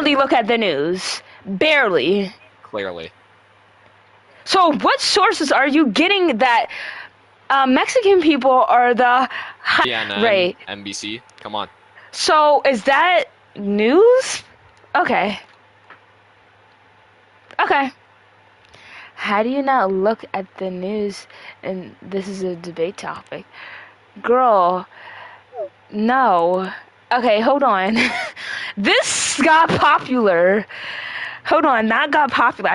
barely look at the news. Barely. Clearly. So what sources are you getting that Mexican people are the CNN, right? NBC. Come on. So is that news? Okay. Okay. How do you not look at the news and this is a debate topic? Girl, no. Okay, hold on. This got popular. Hold on, that got popular.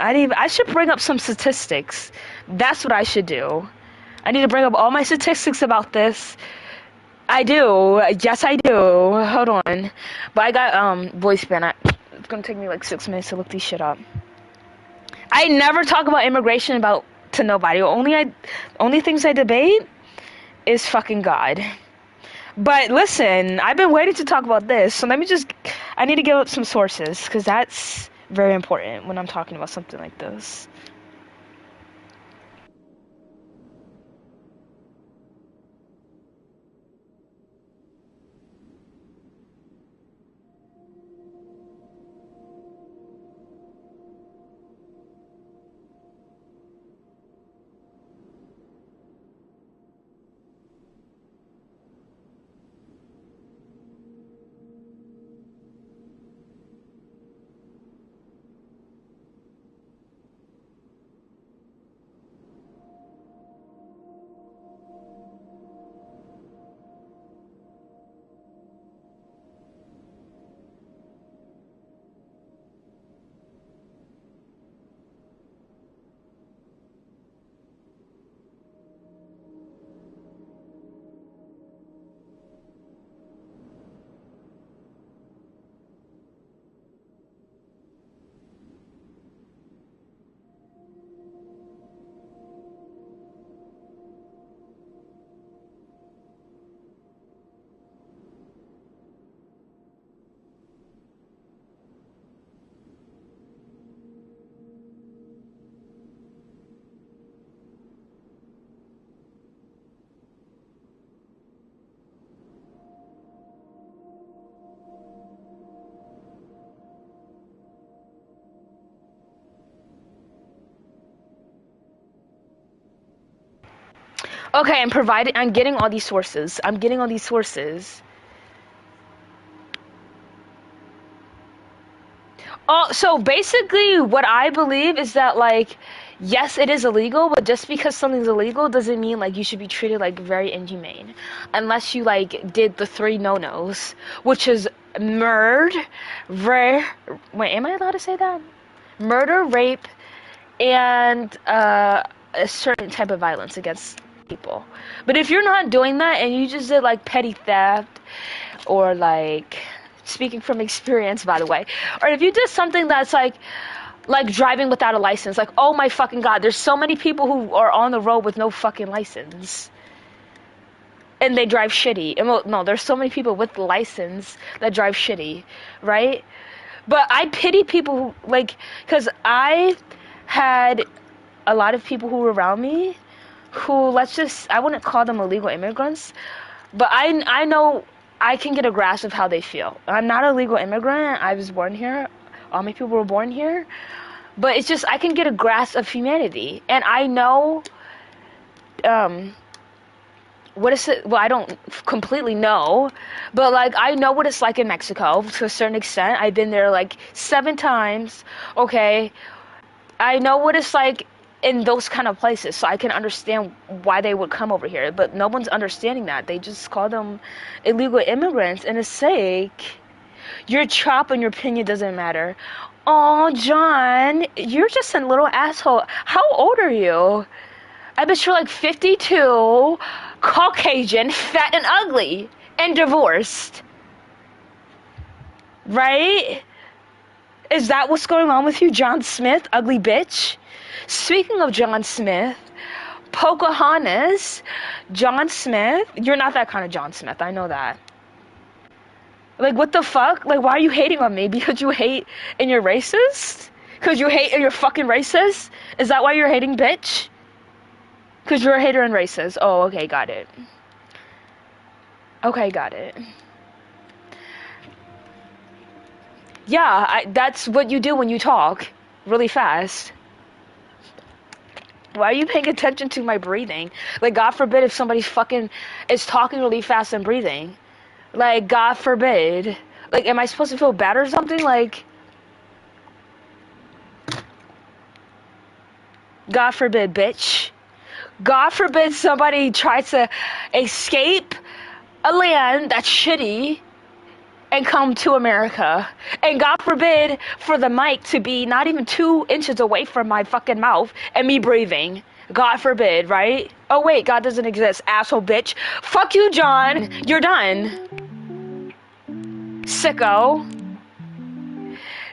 I should bring up some statistics. That's what I should do. I need to bring up all my statistics about this. I do. Yes, I do. Hold on. But I got voice ban. It's gonna take me like 6 minutes to look these shit up. I never talk about immigration to nobody. Only things I debate is fucking God. But listen, I've been waiting to talk about this, so I need to give up some sources, because that's very important when I'm talking about something like this. Okay, I'm getting all these sources. Oh, so basically what I believe is that, like, yes, it is illegal, but just because something's illegal doesn't mean like you should be treated like very inhumane. Unless you like did the 3 no-nos, which is murder, wait, am I allowed to say that? Murder, rape, and a certain type of violence against people. But if you're not doing that and you just did like petty theft or like, speaking from experience by the way, or if you did something that's like driving without a license, like, oh my fucking god, there's so many people who are on the road with no fucking license and they drive shitty. And well, no, there's so many people with license that drive shitty, right? But I pity people who, like, because I had a lot of people who were around me who, I wouldn't call them illegal immigrants, but I know I can get a grasp of how they feel. I'm not a legal immigrant. I was born here. All my people were born here. But it's just, I can get a grasp of humanity. And I know, what is it? Well, I don't completely know, but like, I know what it's like in Mexico to a certain extent. I've been there like 7 times. Okay. I know what it's like in those kind of places, so I can understand why they would come over here, but no one's understanding that. They just call them illegal immigrants, and it's like, your chop and your opinion doesn't matter. Oh, John, you're just a little asshole. How old are you? I bet you're like 52, Caucasian, fat and ugly, and divorced. Right? Is that what's going on with you, John Smith, ugly bitch? Speaking of John Smith, Pocahontas, John Smith, you're not that kind of John Smith, I know that. Like, what the fuck? Like, why are you hating on me? Because you hate and you're racist? Because you hate and you're fucking racist? Is that why you're hating, bitch? Because you're a hater and racist. Oh, okay, got it. Okay, got it. Yeah, that's what you do when you talk really fast. Why are you paying attention to my breathing? Like, God forbid if somebody fucking is talking really fast and breathing. Like, God forbid. Like, am I supposed to feel bad or something? Like, God forbid, bitch. God forbid somebody tries to escape a land that's shitty and come to America. And God forbid for the mic to be not even 2 inches away from my fucking mouth and me breathing. God forbid, right? Oh wait, God doesn't exist, asshole bitch. Fuck you, John. You're done. Sicko.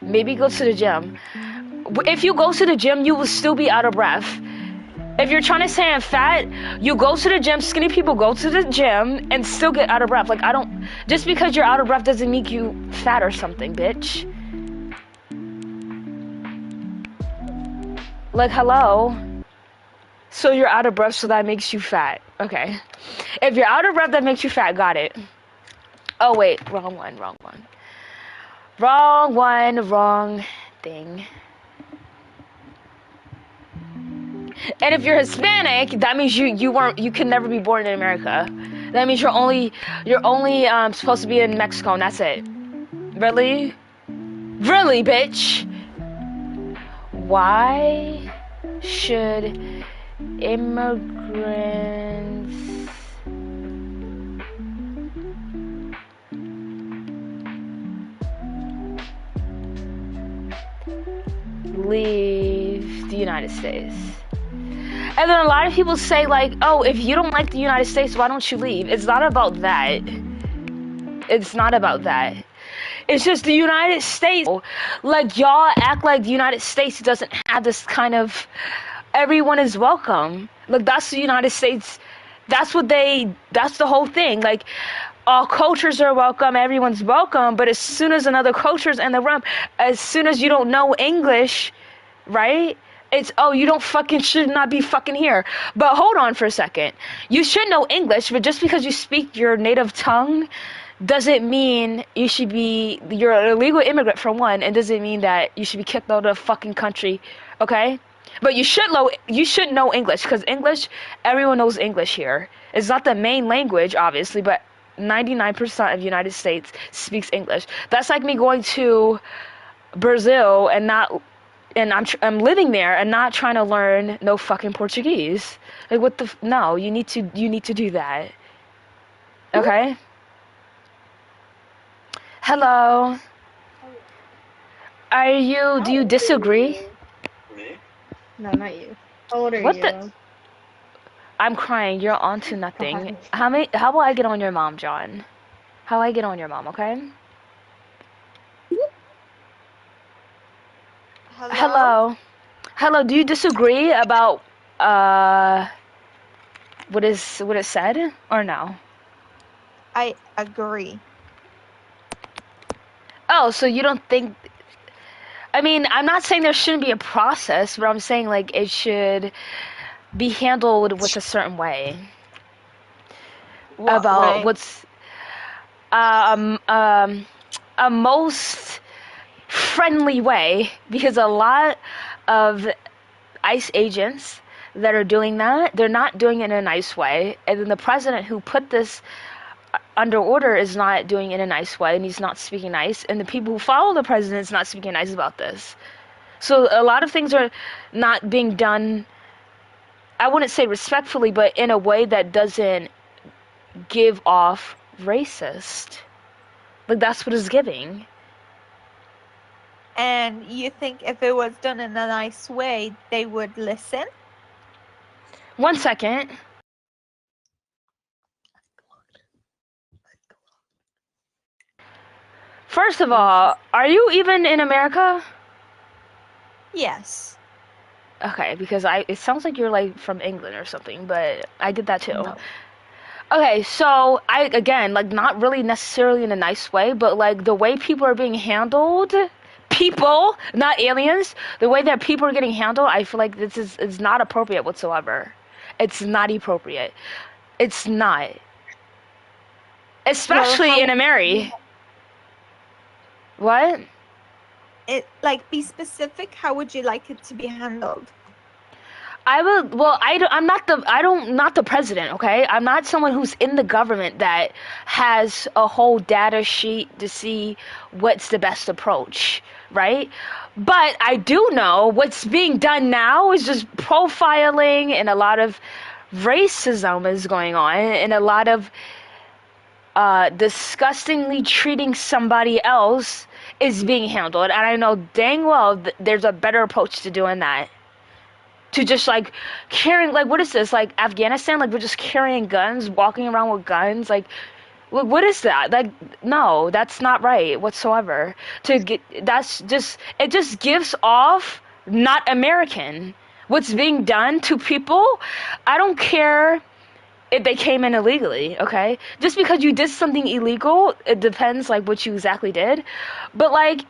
Maybe go to the gym. If you go to the gym, you will still be out of breath. If you're trying to say I'm fat, you go to the gym. Skinny people go to the gym and still get out of breath. Like, I don't... Just because you're out of breath doesn't make you fat or something, bitch. Like, hello? So you're out of breath, so that makes you fat. Okay. If you're out of breath, that makes you fat. Got it. Oh, wait. Wrong one. Wrong thing. And if you're Hispanic, that means you can never be born in America. That means you're only supposed to be in Mexico, and that's it. Really, bitch. Why should immigrants leave the United States? And then a lot of people say, like, oh, if you don't like the United States, why don't you leave? It's not about that. It's not about that. It's just the United States. Like, y'all act like the United States doesn't have this kind of... Everyone is welcome. Like, that's the United States. That's the whole thing. Like, all cultures are welcome. Everyone's welcome. But as soon as another culture's in the room, as soon as you don't know English, right? It's, oh, you should not be fucking here. But hold on for a second. You should know English, but just because you speak your native tongue doesn't mean you're an illegal immigrant for one, and doesn't mean that you should be kicked out of the fucking country, okay? But you should know English, because English, everyone knows English here. It's not the main language, obviously, but 99% of the United States speaks English. That's like me going to Brazil and I'm living there and not trying to learn no fucking Portuguese. Like, what the... No, you need to do that. Okay? Hello. Do you disagree? Me? No, not you. How old are What you? the... I'm crying. You're on to nothing. How about I get on your mom, John? How I get on your mom, okay? Hello, do you disagree about what it said or no? I agree. Oh, so you don't think... I mean, I'm not saying there shouldn't be a process, but I'm saying, like, it should be handled with a certain way. What About way? what's a most friendly way, because a lot of ICE agents that are doing that, they're not doing it in a nice way, and then the president who put this under order is not doing it in a nice way, and he's not speaking nice, and the people who follow the president is not speaking nice about this. So a lot of things are not being done, I wouldn't say respectfully, but in a way that doesn't give off racist. Like, that's what it's giving. And you think if it was done in a nice way, they would listen? 1 second. First of all, are you even in America? Yes. Okay, because it sounds like you're like from England or something, but I did that too. No. Okay, so again, like, not really necessarily in a nice way, but like the way people are being handled, people, not aliens, the way that people are getting handled, I feel like this is not appropriate whatsoever. It's not appropriate. It's not. Especially in America. What? be specific. How would you like it to be handled? I would. Well, I'm not the. I don't. Not the president. Okay. I'm not someone who's in the government that has a whole data sheet to see what's the best approach, right? But I do know what's being done now is just profiling, and a lot of racism is going on, and a lot of disgustingly treating somebody else is being handled. And I know dang well there's a better approach to doing that. To just like carrying, like, what is this, like Afghanistan, like we're just carrying guns, walking around with guns, like what is that? Like, no, that's not right whatsoever. To get, that's just, it just gives off not American. What's being done to people, I don't care if they came in illegally, okay? Just because you did something illegal, it depends like what you exactly did, but like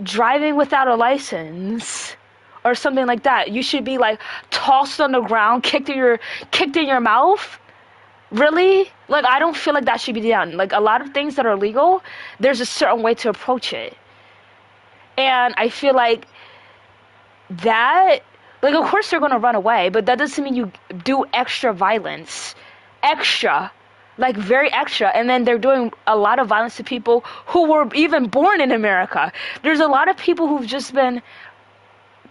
driving without a license or something like that, you should be like tossed on the ground, kicked in your mouth. Really? Like, I don't feel like that should be done. Like, a lot of things that are legal, there's a certain way to approach it. And I feel like that, like, of course they're gonna run away, but that doesn't mean you do extra violence. Extra. Like, very extra. And then they're doing a lot of violence to people who were even born in America. There's a lot of people who've just been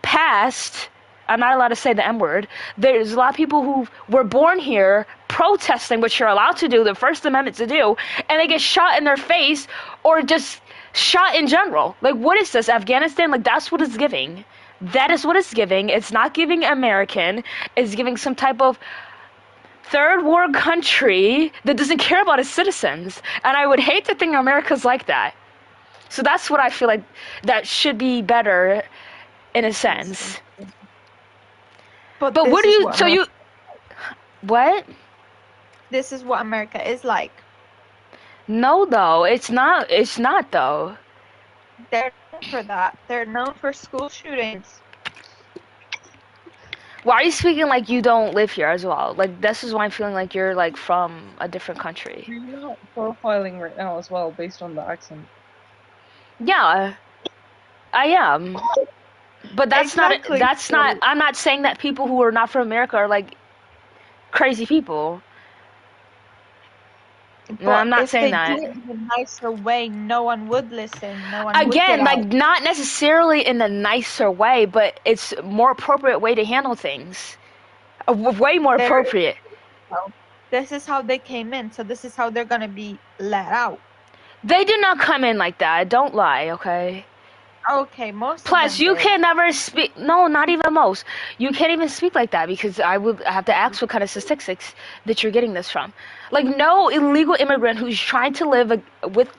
passed, I'm not allowed to say the M-word, there's a lot of people who were born here protesting, which you're allowed to do, the First Amendment to do, and they get shot in their face or just shot in general. Like, what is this, Afghanistan? Like, that's what it's giving. That is what it's giving. It's not giving American. It's giving some type of third world country that doesn't care about its citizens. And I would hate to think America's like that. So that's what I feel like that should be better in a sense. But what do you, so you, what? This is what America is like. No, though. It's not though. They're known for that. They're known for school shootings. Why are you speaking like you don't live here as well? Like, this is why I'm feeling like you're like from a different country. You're not profiling right now as well, based on the accent. Yeah, I am. But that's Exactly. not, I'm not saying that people who are not from America are like crazy people. No, I'm not saying that. If they did it in a nicer way, no one would listen. No one would Again, get like, out. not necessarily in a nicer way, but it's a more appropriate way to handle things. Way more There- appropriate. This is how they came in, so this is how they're gonna be let out. They do not come in like that. Don't lie, okay? Okay, most Plus, of them you did. can never speak. No, not even most. You can't even speak like that because I would have to ask what kind of statistics that you're getting this from. Like, no illegal immigrant who's trying to live with,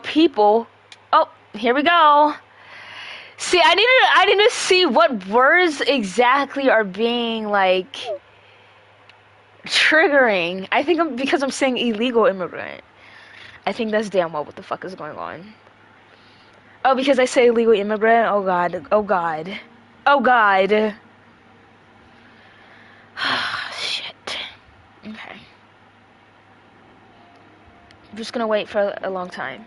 people. Oh, here we go. See, I need to see what words exactly are being like triggering. I think because I'm saying illegal immigrant. I think that's damn well what the fuck is going on. Oh, because I say illegal immigrant? Oh god. Oh god. Oh god. Shit. Okay. I'm just gonna wait for a long time.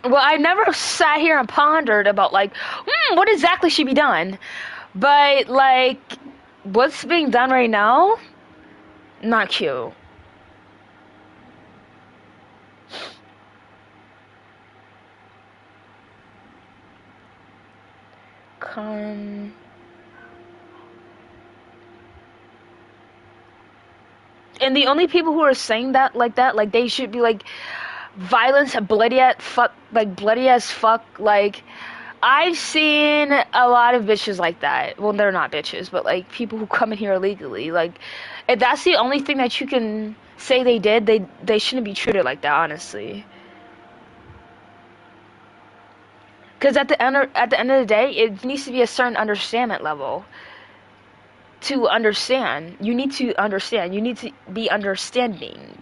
Well, I never sat here and pondered about like, what exactly should be done. But like, what's being done right now? Not cute. And the only people who are saying that, like they should be like violence, bloody as fuck, like I've seen a lot of bitches like that. Well, they're not bitches, but like people who come in here illegally. Like, if that's the only thing that you can say they did, they shouldn't be treated like that, honestly. Because at the end of the day, it needs to be a certain understanding level. To understand, you need to understand. You need to be understanding.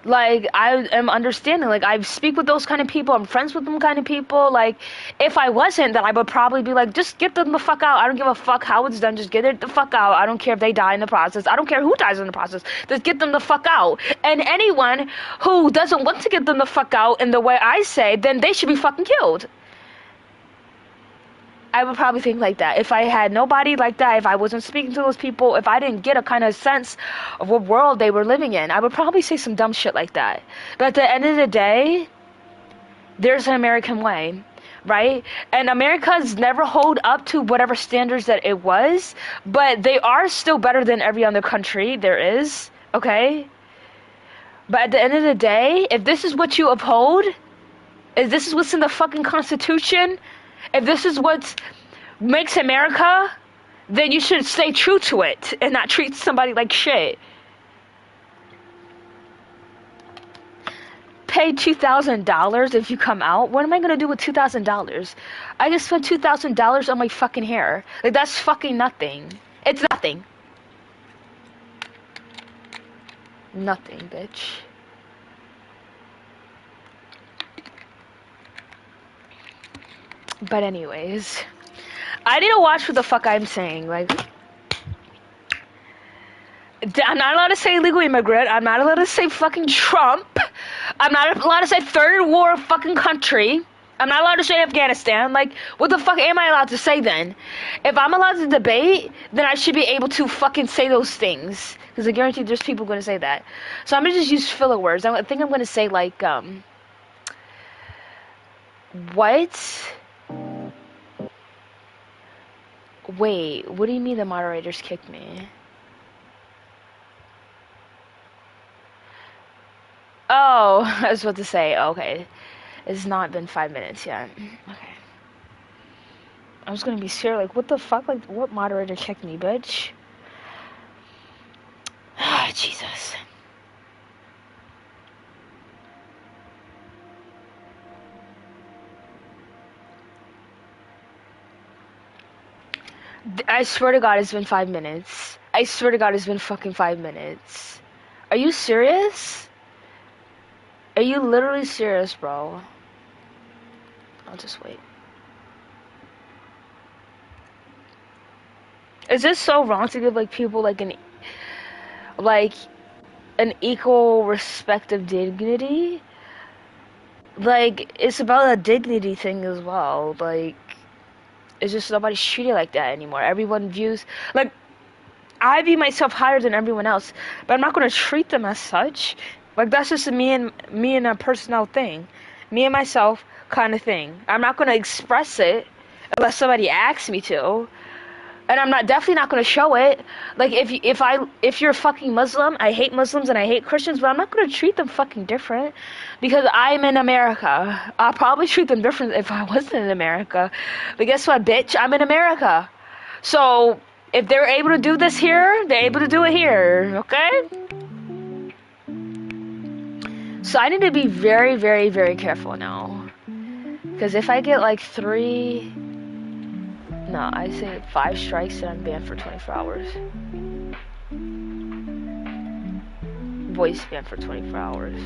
Like, I am understanding. Like, I speak with those kind of people. I'm friends with them kind of people. Like, if I wasn't, then I would probably be like, just get them the fuck out. I don't give a fuck how it's done. Just get it the fuck out. I don't care if they die in the process. I don't care who dies in the process. Just get them the fuck out. And anyone who doesn't want to get them the fuck out in the way I say, then they should be fucking killed. I would probably think like that. If I had nobody like that, if I wasn't speaking to those people, if I didn't get a kind of sense of what world they were living in, I would probably say some dumb shit like that. But at the end of the day, there's an American way, right? And America's never hold up to whatever standards that it was, but they are still better than every other country there is, okay? But at the end of the day, if this is what you uphold, if this is what's in the fucking Constitution, if this is what makes America, then you should stay true to it and not treat somebody like shit. Pay $2,000 if you come out. What am I gonna do with $2,000? I just spent $2,000 on my fucking hair. Like, that's fucking nothing. It's nothing. Nothing, bitch. But anyways, I need to watch what the fuck I'm saying. Like, I'm not allowed to say illegal immigrant. I'm not allowed to say fucking Trump. I'm not allowed to say third war fucking country. I'm not allowed to say Afghanistan. Like, what the fuck am I allowed to say then? If I'm allowed to debate, then I should be able to fucking say those things. Because I guarantee there's people going to say that. So I'm going to just use filler words. I think I'm going to say, like, what? Wait, what do you mean the moderators kicked me? Oh, I was about to say, okay. It's not been 5 minutes yet. Okay. I was gonna be scared, like, what the fuck? Like, what moderator kicked me, bitch? Ah, Jesus. I swear to God, it's been 5 minutes. I swear to God, it's been fucking 5 minutes. Are you serious? Are you literally serious, bro? I'll just wait. Is this so wrong to give, like, people, like, an equal respect of dignity? Like, it's about a dignity thing as well. Like, it's just nobody's treated like that anymore. Everyone views, like, I view myself higher than everyone else, but I'm not gonna treat them as such. Like, that's just a me and a personal thing, me and myself kind of thing. I'm not gonna express it unless somebody asks me to, and I'm definitely not gonna show it. Like, if you're a fucking Muslim, I hate Muslims and I hate Christians, but I'm not gonna treat them fucking different because I'm in America. I'll probably treat them different if I wasn't in America. But guess what, bitch? I'm in America. So if they're able to do this here, they're able to do it here, okay? So I need to be very, very, very careful now. Because if I get like 5 strikes and I'm banned for 24 hours. Voice ban for 24 hours.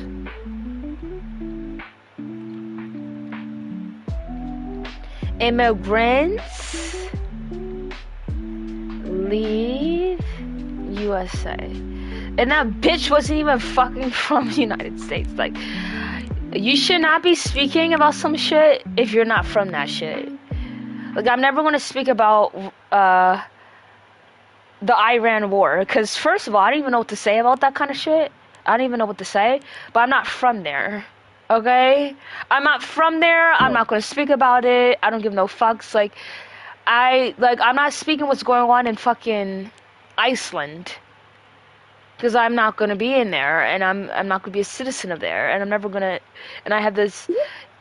Immigrants leave USA. And that bitch wasn't even fucking from the United States. Like, you should not be speaking about some shit if you're not from that shit. Like, I'm never going to speak about the Iran war. Because, first of all, I don't even know what to say about that kind of shit. I don't even know what to say. But I'm not from there. Okay? I'm not from there. I'm not going to speak about it. I don't give no fucks. Like, I'm not speaking what's going on in fucking Iceland. Because I'm not going to be in there. And I'm not going to be a citizen of there. And I'm never going to... And I have this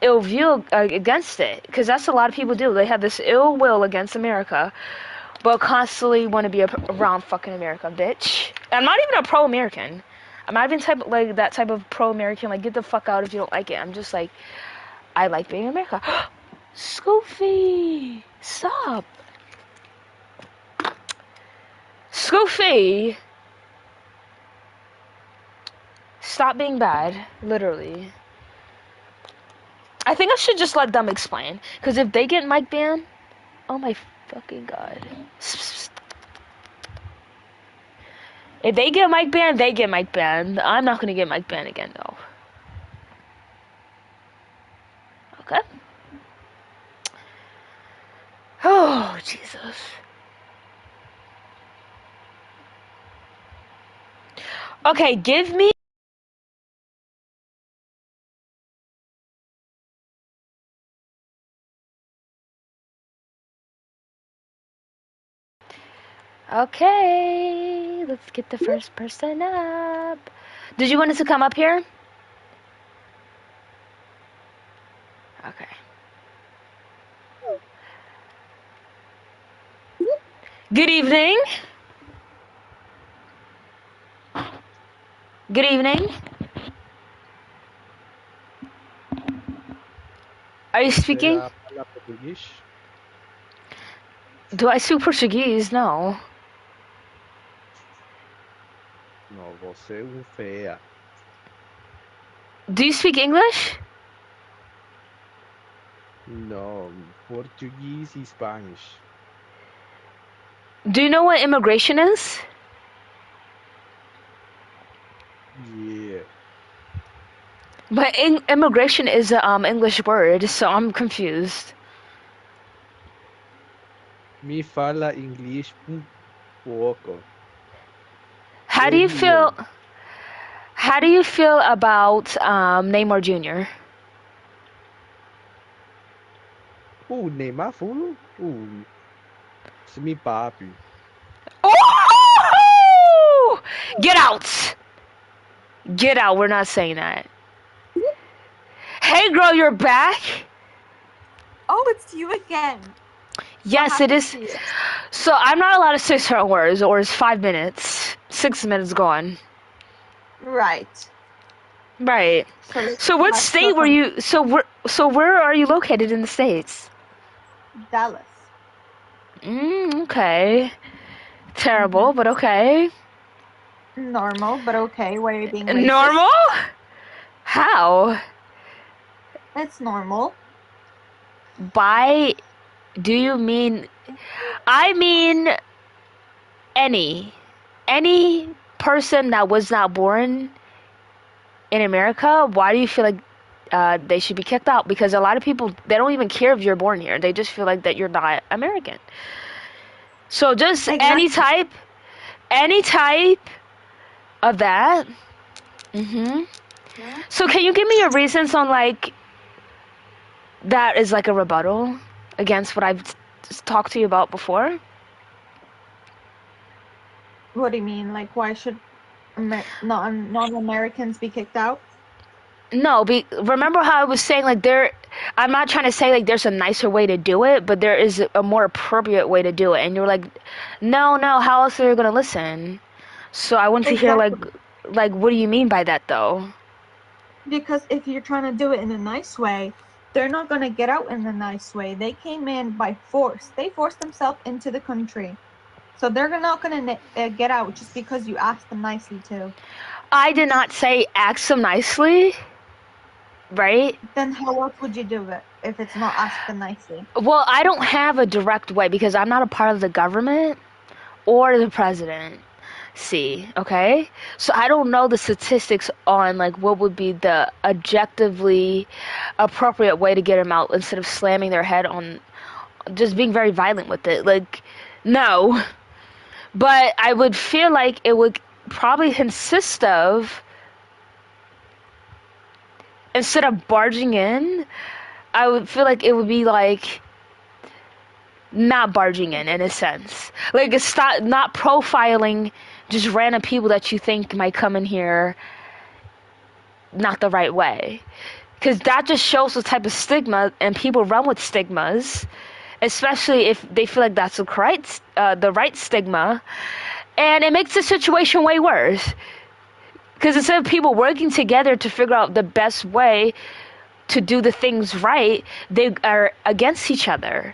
ill view against it, because that's what a lot of people do. They have this ill will against America, but constantly want to be around fucking America, bitch. I'm not even a pro-American. I'm not even that type of pro-American. Like, get the fuck out if you don't like it. I'm just like, I like being in America. Scoofy, stop. stop being bad. Literally. I think I should just let them explain. Because if they get mic banned, oh my fucking god. If they get mic banned, they get mic banned. I'm not gonna get mic banned again though. Okay. Oh, Jesus. Okay, give me. Okay, let's get the first person up. Did you want us to come up here? Okay. Good evening. Good evening. Are you speaking? Você fala português? Do I speak Portuguese? No. Não, você é feia. Do you speak English? Não, português e Spanish. Do you know what immigration is? Yeah. But immigration is a English word, so I'm confused. Me fala inglês pouco. How do you feel? How do you feel about Neymar Jr.? Neymar falou? Isso me papi. Oh! Get out! Get out. We're not saying that. Hey, girl, you're back. Oh, it's you again. Yes, it is. So I'm not allowed to say certain words, or it's 5 minutes. 6 minutes gone. Right. Right. So what state were you? So where are you located in the States? Dallas. Okay. Terrible, but okay. Normal, but okay. Why are you being racist? Normal? How? It's normal. By do you mean? I mean any person that was not born in America. Why do you feel like they should be kicked out? Because a lot of people, they don't even care if you're born here. They just feel like that you're not American. So just Exactly. any type of that. Yeah. So can you give me your reasons on like that is like a rebuttal against what I've talked to you about before? What do you mean? Like, why should non-Americans be kicked out? No, remember how I was saying like I'm not trying to say like there's a nicer way to do it, but there is a more appropriate way to do it. And you're like, no, how else are you gonna listen? So I want to hear like what do you mean by that though? Because if you're trying to do it in a nice way, they're not gonna get out in a nice way. They came in by force. They forced themselves into the country. So they're not gonna get out just because you asked them nicely to. I did not say ask them nicely. Right? Then how else would you do it if it's not asked them nicely? Well, I don't have a direct way because I'm not a part of the government or the president. Okay? So I don't know the statistics on like what would be the objectively appropriate way to get them out instead of slamming their head on just being very violent with it. Like, no. But I would feel like it would probably consist of, instead of barging in, I would feel like it would be like not barging in a sense. Like it's not profiling just random people that you think might come in here not the right way. Because that just shows the type of stigma, and people run with stigmas, especially if they feel like that's the right stigma, and it makes the situation way worse. Because instead of people working together to figure out the best way to do the things right, they are against each other.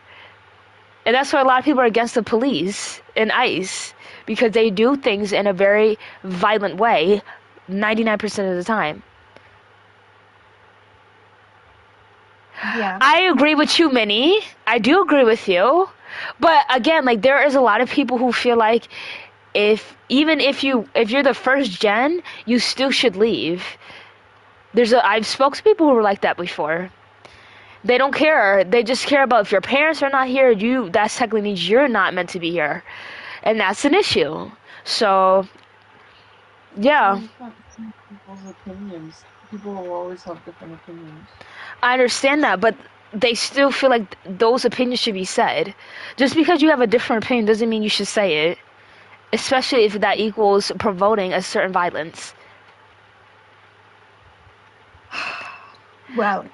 And that's why a lot of people are against the police and ICE, because they do things in a very violent way, 99% of the time. Yeah. I agree with you, Minnie. I do agree with you. But again, like there is a lot of people who feel like if you're the first gen, you still should leave. I've spoke to people who were like that before. They don't care. They just care about if your parents are not here, that technically means you're not meant to be here. And that's an issue. So yeah, You can't change people's opinions. People will always have different opinions. I understand that, but they still feel like those opinions should be said. Just because you have a different opinion doesn't mean you should say it, especially if that equals promoting a certain violence. Well,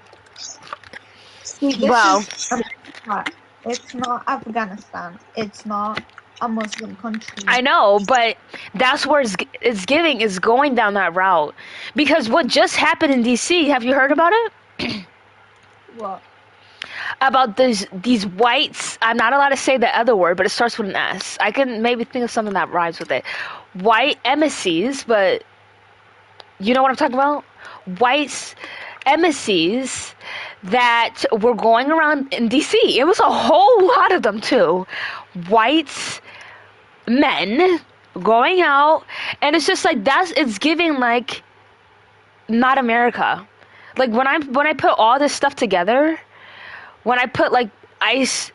see, this Well, is America. It's not Afghanistan. It's not a Muslim country. I know, but that's where it's going down that route. Because what just happened in DC, have you heard about it? What? About these whites, I'm not allowed to say the other word, but it starts with an S. I can maybe think of something that rhymes with it. White emissaries, but you know what I'm talking about? White emissaries that were going around in DC. It was a whole lot of them too. White men going out, and it's just like it's giving like not America. Like when I put all this stuff together, when I put like ICE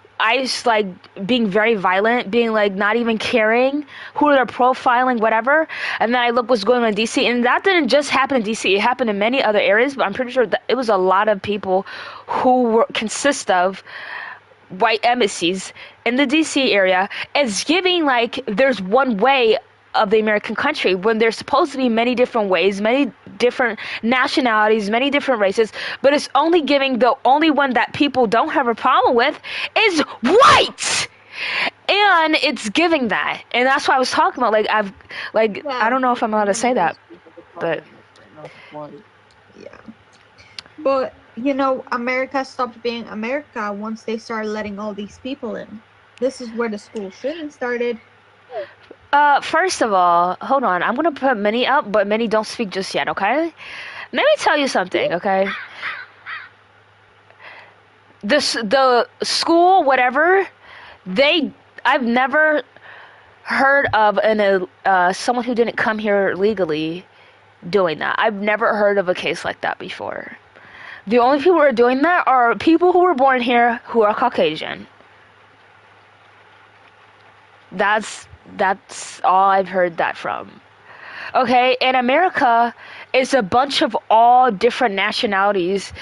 like being very violent, being like not even caring who they're profiling, whatever, and then I look what's going on in DC, and that didn't just happen in DC, it happened in many other areas, but I'm pretty sure that it was a lot of people who consist of white embassies in the DC area. It's giving like there's one way of the American country when there's supposed to be many different ways, many different nationalities, many different races, but it's only giving the only one that people don't have a problem with is white. And it's giving that. And that's what I was talking about. Like I don't know if I'm allowed to say that. But Yeah. But you know, America stopped being America once they started letting all these people in. This is where the school shooting started. First of all, hold on. I'm gonna put Minnie up, but Minnie don't speak just yet, okay? Let me tell you something, okay? The school, whatever, I've never heard of someone who didn't come here legally doing that. I've never heard of a case like that before. The only people who are doing that are people who were born here who are Caucasian. That's all I've heard that from. Okay, in America, it's a bunch of all different nationalities.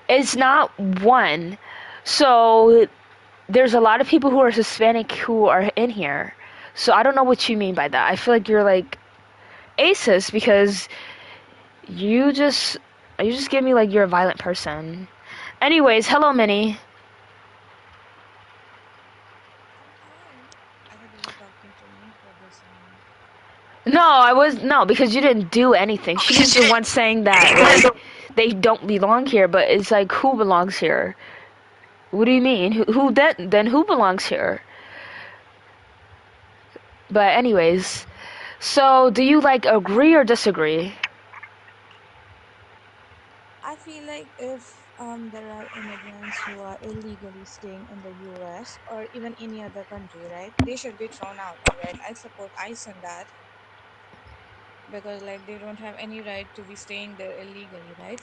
It's not one. So there's a lot of people who are Hispanic who are in here. So I don't know what you mean by that. I feel like you're like racist because you just give me like you're a violent person. Anyways, hello Minnie. I thought you were talking to me for this one. No, because you didn't do anything. She was the one saying that like they don't belong here, but it's like who belongs here? What do you mean? Then who belongs here? But anyways, so do you like agree or disagree? I feel like if there are immigrants who are illegally staying in the US or even any other country, right, they should be thrown out, right? I support ICE on that because like they don't have any right to be staying there illegally, right?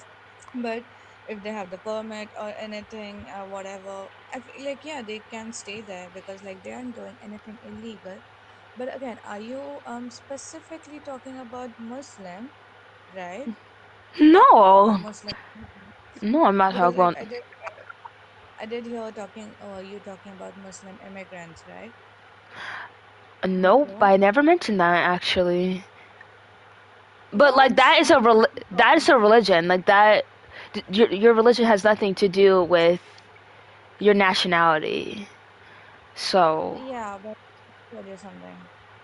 But if they have the permit or anything whatever, I feel like yeah, they can stay there because like they aren't doing anything illegal. But again, are you specifically talking about Muslim, right? No, Muslim? no, I'm not Because talking like about. I did hear talking you talking about Muslim immigrants, right? Nope, Hello? I never mentioned that actually. But like What? that is a religion. Like that, your religion has nothing to do with your nationality. So, Yeah, but tell you something.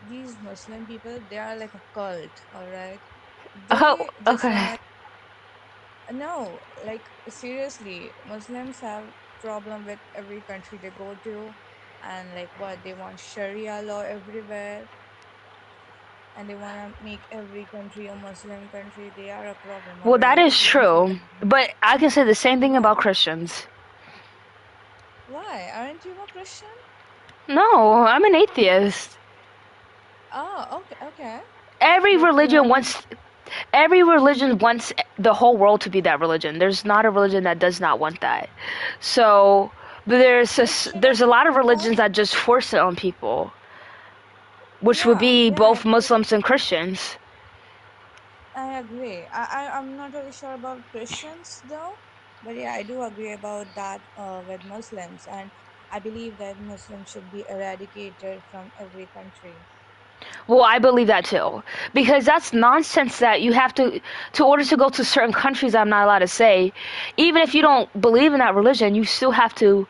These Muslim people, they are like a cult, all right? oh, They just okay. want no, like seriously, Muslims have problem with every country they go to, and like what they want Sharia law everywhere. and they want to make every country a Muslim country, they are a problem. Well, that is Otherwise, we should. true. But I can say the same thing Yeah. about Christians. Why? Aren't you a Christian? No, I'm an atheist. Oh, okay, okay. Every But religion wants every religion wants the whole world to be that religion. There's not a religion that does not want that. So, but but shouldn't there's a lot of all? religions that just force it on people, which would Yeah, be yeah, I both Muslims and Christians. I agree. I'm not really sure about Christians though, but yeah, I do agree about that with Muslims, and I believe that Muslims should be eradicated from every country. Well, I believe that too, because that's nonsense that you have to order to go to certain countries. I'm not allowed to say, even if you don't believe in that religion, you still have to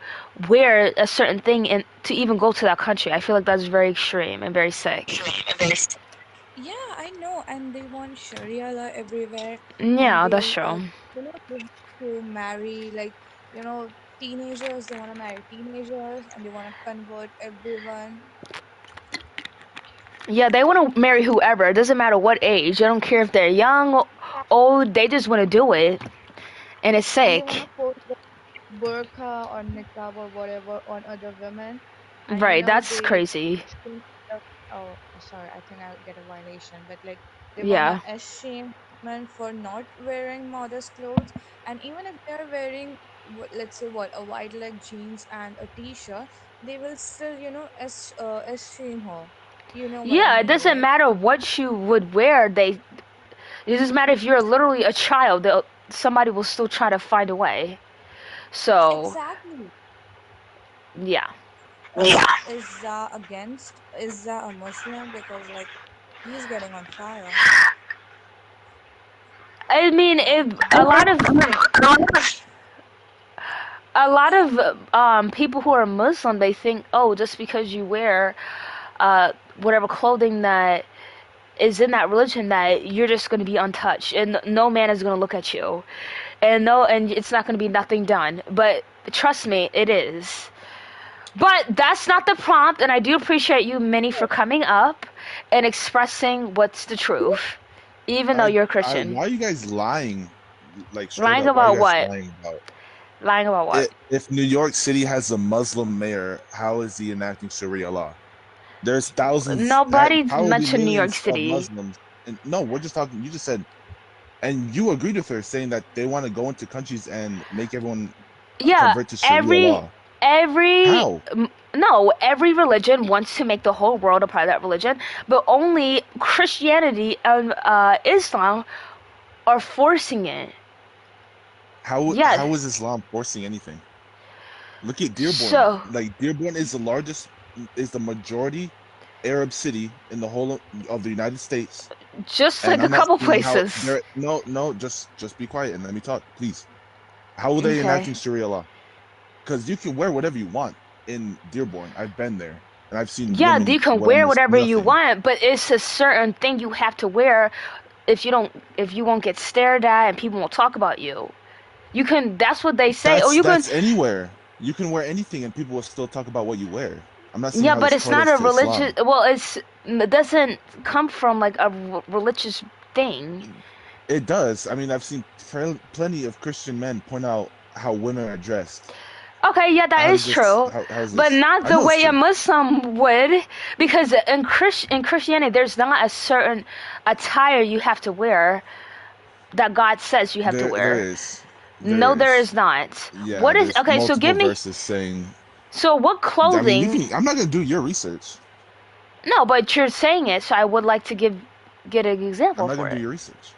wear a certain thing and to even go to that country. I feel like that's very extreme and very sick. Yeah, I know, and they want Sharia law everywhere, and Yeah, that's they true. they have to marry like teenagers. They want to marry teenagers, and they want to convert everyone. Yeah, they want to marry whoever. It doesn't matter what age. I don't care if they're young, old. They just want to do it, and it's And they want to sick. force the burqa or niqab or whatever on other women, and Right? That's they crazy. shame the- oh sorry, I think I'll get a violation, but like they Yeah. wanna shame women for not wearing modest clothes, and even if they're wearing let's say what, a wide leg jeans and a t-shirt, they will still shame her. You know what I Yeah, it mean, doesn't right? matter what you would wear. It doesn't matter if you're literally a child. Somebody will still try to find a way. So, Exactly. yeah. Is Izza a Muslim? Because like he's getting on fire. I mean, if a lot of people who are Muslim, they think, oh, just because you wear whatever clothing that is in that religion, that you're just going to be untouched, and no man is going to look at you, and it's not going to be nothing done. But trust me, it is. But that's not the prompt, and I do appreciate you, Minnie, for coming up and expressing what's the truth, even though you're a Christian. Why are you guys lying? Like straight Lying up, why are you about guys what? lying about Lying about what? it? If New York City has a Muslim mayor, how is he enacting Sharia law? There's thousands, Nobody probably mentioned New York millions of City. Muslims. And no, we're just talking. You just said, and you agreed with her saying that they want to go into countries and make everyone Yeah, convert to Sharia law. every How? no, every religion wants to make the whole world a part of that religion, but only Christianity and Islam are forcing it. Yeah. How is Islam forcing anything? Look at Dearborn. So, Like Dearborn is the majority Arab city in the whole of the United States. just And like a I'm not couple seeing how places. they're no, just be quiet and let me talk, please. How are they Okay. enacting Sharia law? Because you can wear whatever you want in Dearborn. I've been there and I've seen Yeah, you women can wear wear almost whatever you nothing. want, but it's a certain thing you have to wear if you won't get stared at and people won't talk about you. You can that's what they say. Or you can That's anywhere. You can wear anything and people will still talk about what you wear. I'm not seeing yeah, how but this it's not correlates a to religious Islam. well, it doesn't come from like a religious thing. It does. I mean, I've seen plenty of Christian men point out how women are dressed. Okay, yeah, that is true, How's but this? not I the know it's way a true. Muslim would, because in Christianity, there's not a certain attire you have to wear that God says you have to There wear. is. There No, there is. is not. Yeah, What is there's okay? So multiple give me. verses saying, So what I mean, you clothing? can, I'm not gonna do your research. No, but you're saying it, so I would like to get an I'm example not for gonna do it. your research.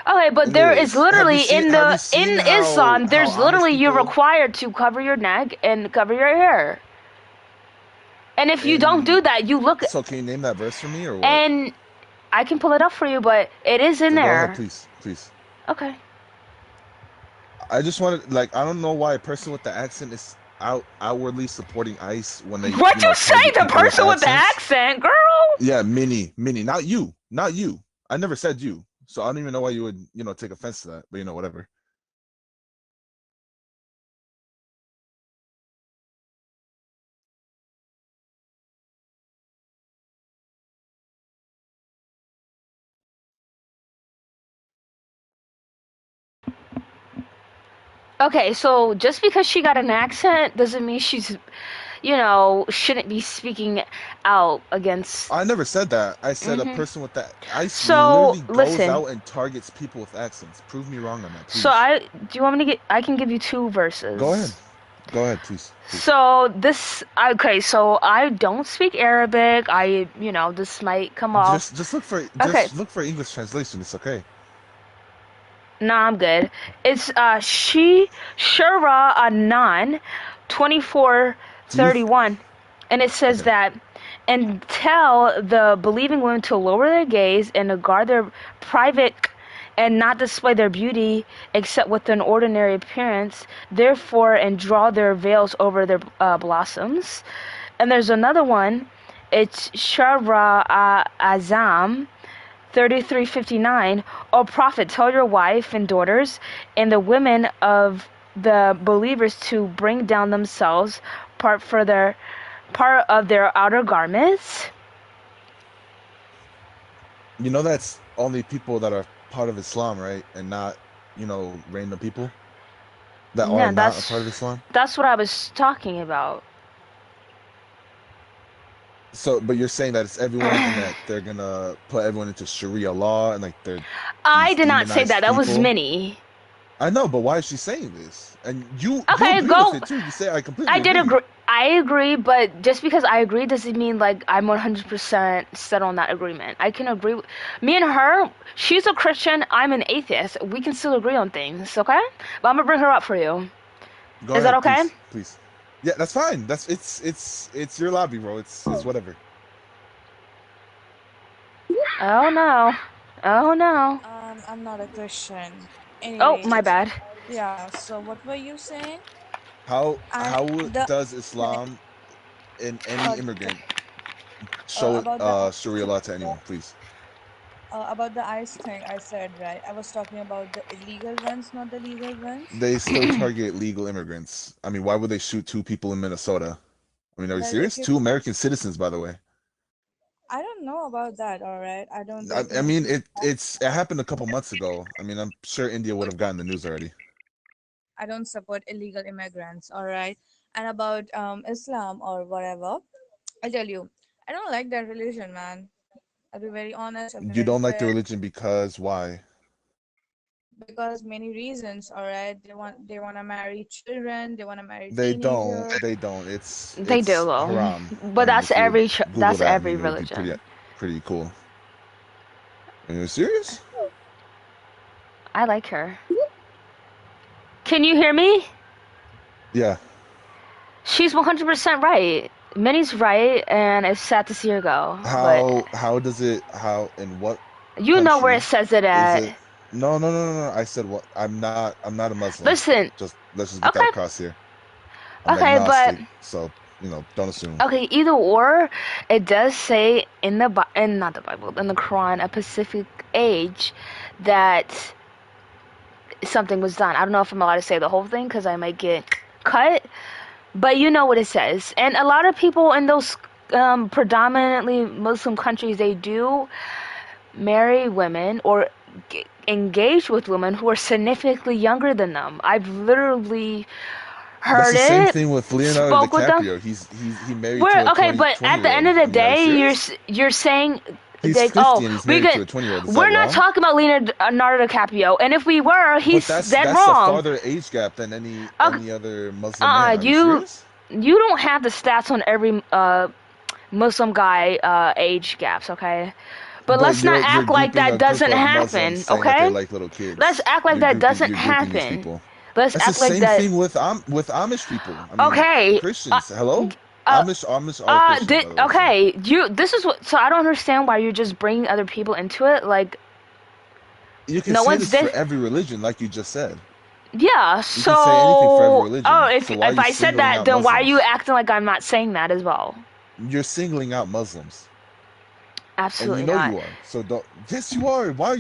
Okay, but there is Anyways, literally have you seen in Islam, how there's honest literally you're people required to cover your neck and cover your hair. And if you don't do in that, you look so can you name that verse for me or what? and I can pull it up for you, but it is in Go ahead, there. please, please. Okay. I just wanted, like, I don't know why a person with the accent is outwardly supporting ICE when they, What you say? target The people with person with the accents. accent, girl? Yeah, Minnie, not you, not you. I never said you, so I don't even know why you would, take offense to that. But whatever. Okay, so just because she got an accent doesn't mean she's, shouldn't be speaking out against. I never said that. I said a Hmm. person with that. ICE So literally goes listen. out and targets people with accents. Prove me wrong on that, So please. do you want me to get? I can give you two verses. Go ahead. Go ahead, please. So okay, so I don't speak Arabic. This might come off. Just look for Okay, English translation. It's okay. nah, I'm good. It's Shura Anan 24:31, and it says Okay. that, and tell the believing women to lower their gaze and to guard their private and not display their beauty except with an ordinary appearance, therefore, and draw their veils over their blossoms. And there's another one, it's Shara Azam 33:59. O prophet, tell your wife and daughters and the women of the believers to bring down themselves part of their outer garments. You know that's only people that are part of Islam, right? And not, random people that are Yeah, not a part of Islam. that's what I was talking about. So, but you're saying that it's everyone and that they're gonna put everyone into Sharia law and like they're I these did not say demonized that. That was people. Minnie. I know, but why is she saying this? And you Okay, agree with it too. You say I completely I did agree. agree. I agree, but just because I agree doesn't mean like I'm 100% set on that agreement. I can agree. Me and her, she's a Christian, I'm an atheist. We can still agree on things, okay? But I'm gonna bring her up for you. Go Is ahead, that okay? please. Yeah, that's fine. That's it's your lobby, bro. It's whatever. Oh no. Oh no. I'm not a Christian. Oh, my Anyways, bad. yeah. So what were you saying? How The does Islam and any uh, immigrant show about the Sharia law to anyone, please? about the ICE thing I said, right? I was talking about the illegal ones, not the legal ones. They still target legal immigrants. I mean, why would they shoot 2 people in Minnesota? I mean, are you Well, serious? 2 American citizens, by the way. I don't know about that. All right, I don't I, take I news. mean, it happened a couple months ago. I mean, I'm sure India would have gotten the news already. I don't support illegal immigrants. All right, and about Islam or whatever, I'll tell you, I don't like that religion, man. I'll be very honest. I'll be You very don't like the fair. religion because why? Because many reasons. All right, they want to marry children. They want to marry They teenagers. don't. They don't. It's They do though. haram. But And that's if you would Google that's that, I every mean, it would be religion. pretty cool. Are you serious? I like her. Can you hear me? Yeah. She's 100% right. Minnie's right, and it's sad to see her go. How does it in what But you know where country it says it is at. it? No. I said what? I'm not a Muslim. Listen, Let's just get that okay, across here. I'm okay, but agnostic, so don't assume. okay, either or, it does say in not the Bible, in the Quran, a specific age that something was done. I don't know if I'm allowed to say the whole thing because I might get cut, but you know what it says. And a lot of people in those predominantly Muslim countries, they do marry women or engage with women who are significantly younger than them. I've literally That's heard the same it, thing with Leonardo spoke with them. DiCaprio. He married to a Okay, 20 but at the year end old. of the I mean, are day, you serious? you're saying He's like, 50 oh, and he's we married to can. a 20-year-old. Is We're that not wrong? talking about Leonardo DiCaprio, and if we were, he's But dead that's wrong. a farther age gap than any other Muslim Uh, man. Are you you serious? you don't have the stats on every Muslim guy age gaps, okay? But let's not you're act like grouping a that group doesn't of happen, Muslims saying that they okay? like little kids. Let's act like that doesn't You're grouping these happen. people. Let's That's the act like same that. thing with Amish people. I mean, Okay. Christians. Hello? Uh, Amish are Christians, by the way, so- okay, this is what. So I don't understand why you're just bringing other people into it. Like, You can no say one's this for dead. every religion, like you just said. Yeah. You can say anything for every religion. Oh, if So why are you I said singling that, out then why are you Muslims? acting like I'm not saying that as well? You're singling out Muslims, Absolutely and you know not. you are. So don't. Yes, you are. Why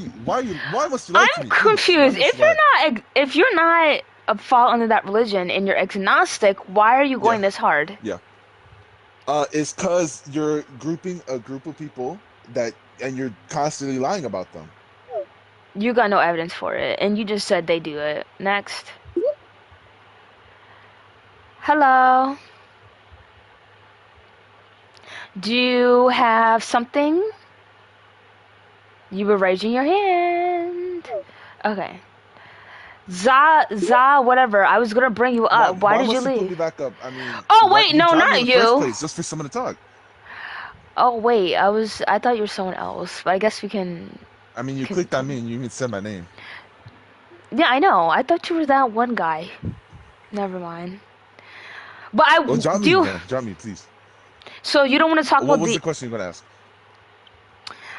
must you lie to I'm me? Please, confused. why must you lie? If you're not fall under that religion and you're agnostic, why are you going Yeah. this hard? Yeah. It's because you're grouping a group of people and you're constantly lying about them. You got no evidence for it, and you just said they do it. Next. Hello. Do you have something? You were raising your hand. Okay. Za, whatever. I was gonna bring you up. Why did you must you put me leave? back up? I mean, Oh why- wait, you no, joined me not in the first you. place just for someone to talk. Oh wait, I thought you were someone else. But I guess we can. I mean, you Can- clicked on me and you even said my name. Yeah, I know. I thought you were that one guy. Never mind. But I Well, drop do me you. then. Drop me, please. So you don't want to talk What about was the? the question you're gonna ask?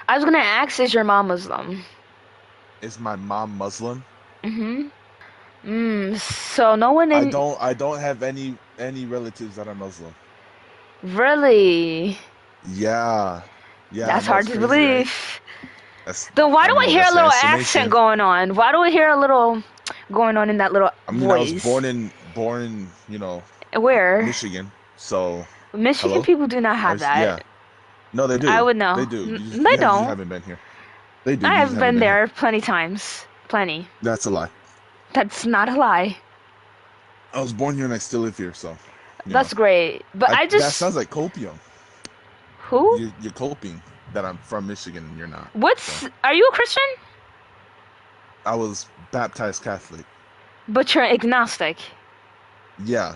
I was gonna ask, is your mom Muslim? Is my mom Muslim? So no one in. I don't have any relatives that are Muslim. Really? Yeah. Yeah. That's I know, hard it's to crazy, believe. right? That's, Then why do I know, hear a that's little an accent estimation. going on? Why do I hear a little going on in that little I mean, voice? I was born in, you know, Where? Michigan. So Michigan hello? people do not have that. Yeah. No, they do. I would know. They do. They You just don't. haven't been here. They do. I You have just been haven't there plenty times. Plenty. Here. That's a lie. That's not a lie. I was born here and I still live here, so. you That's know. great. But I That just. sounds like copium. Who? You're coping that I'm from Michigan and you're not. What's? So. Are you a Christian? I was baptized Catholic. But you're agnostic. Yeah.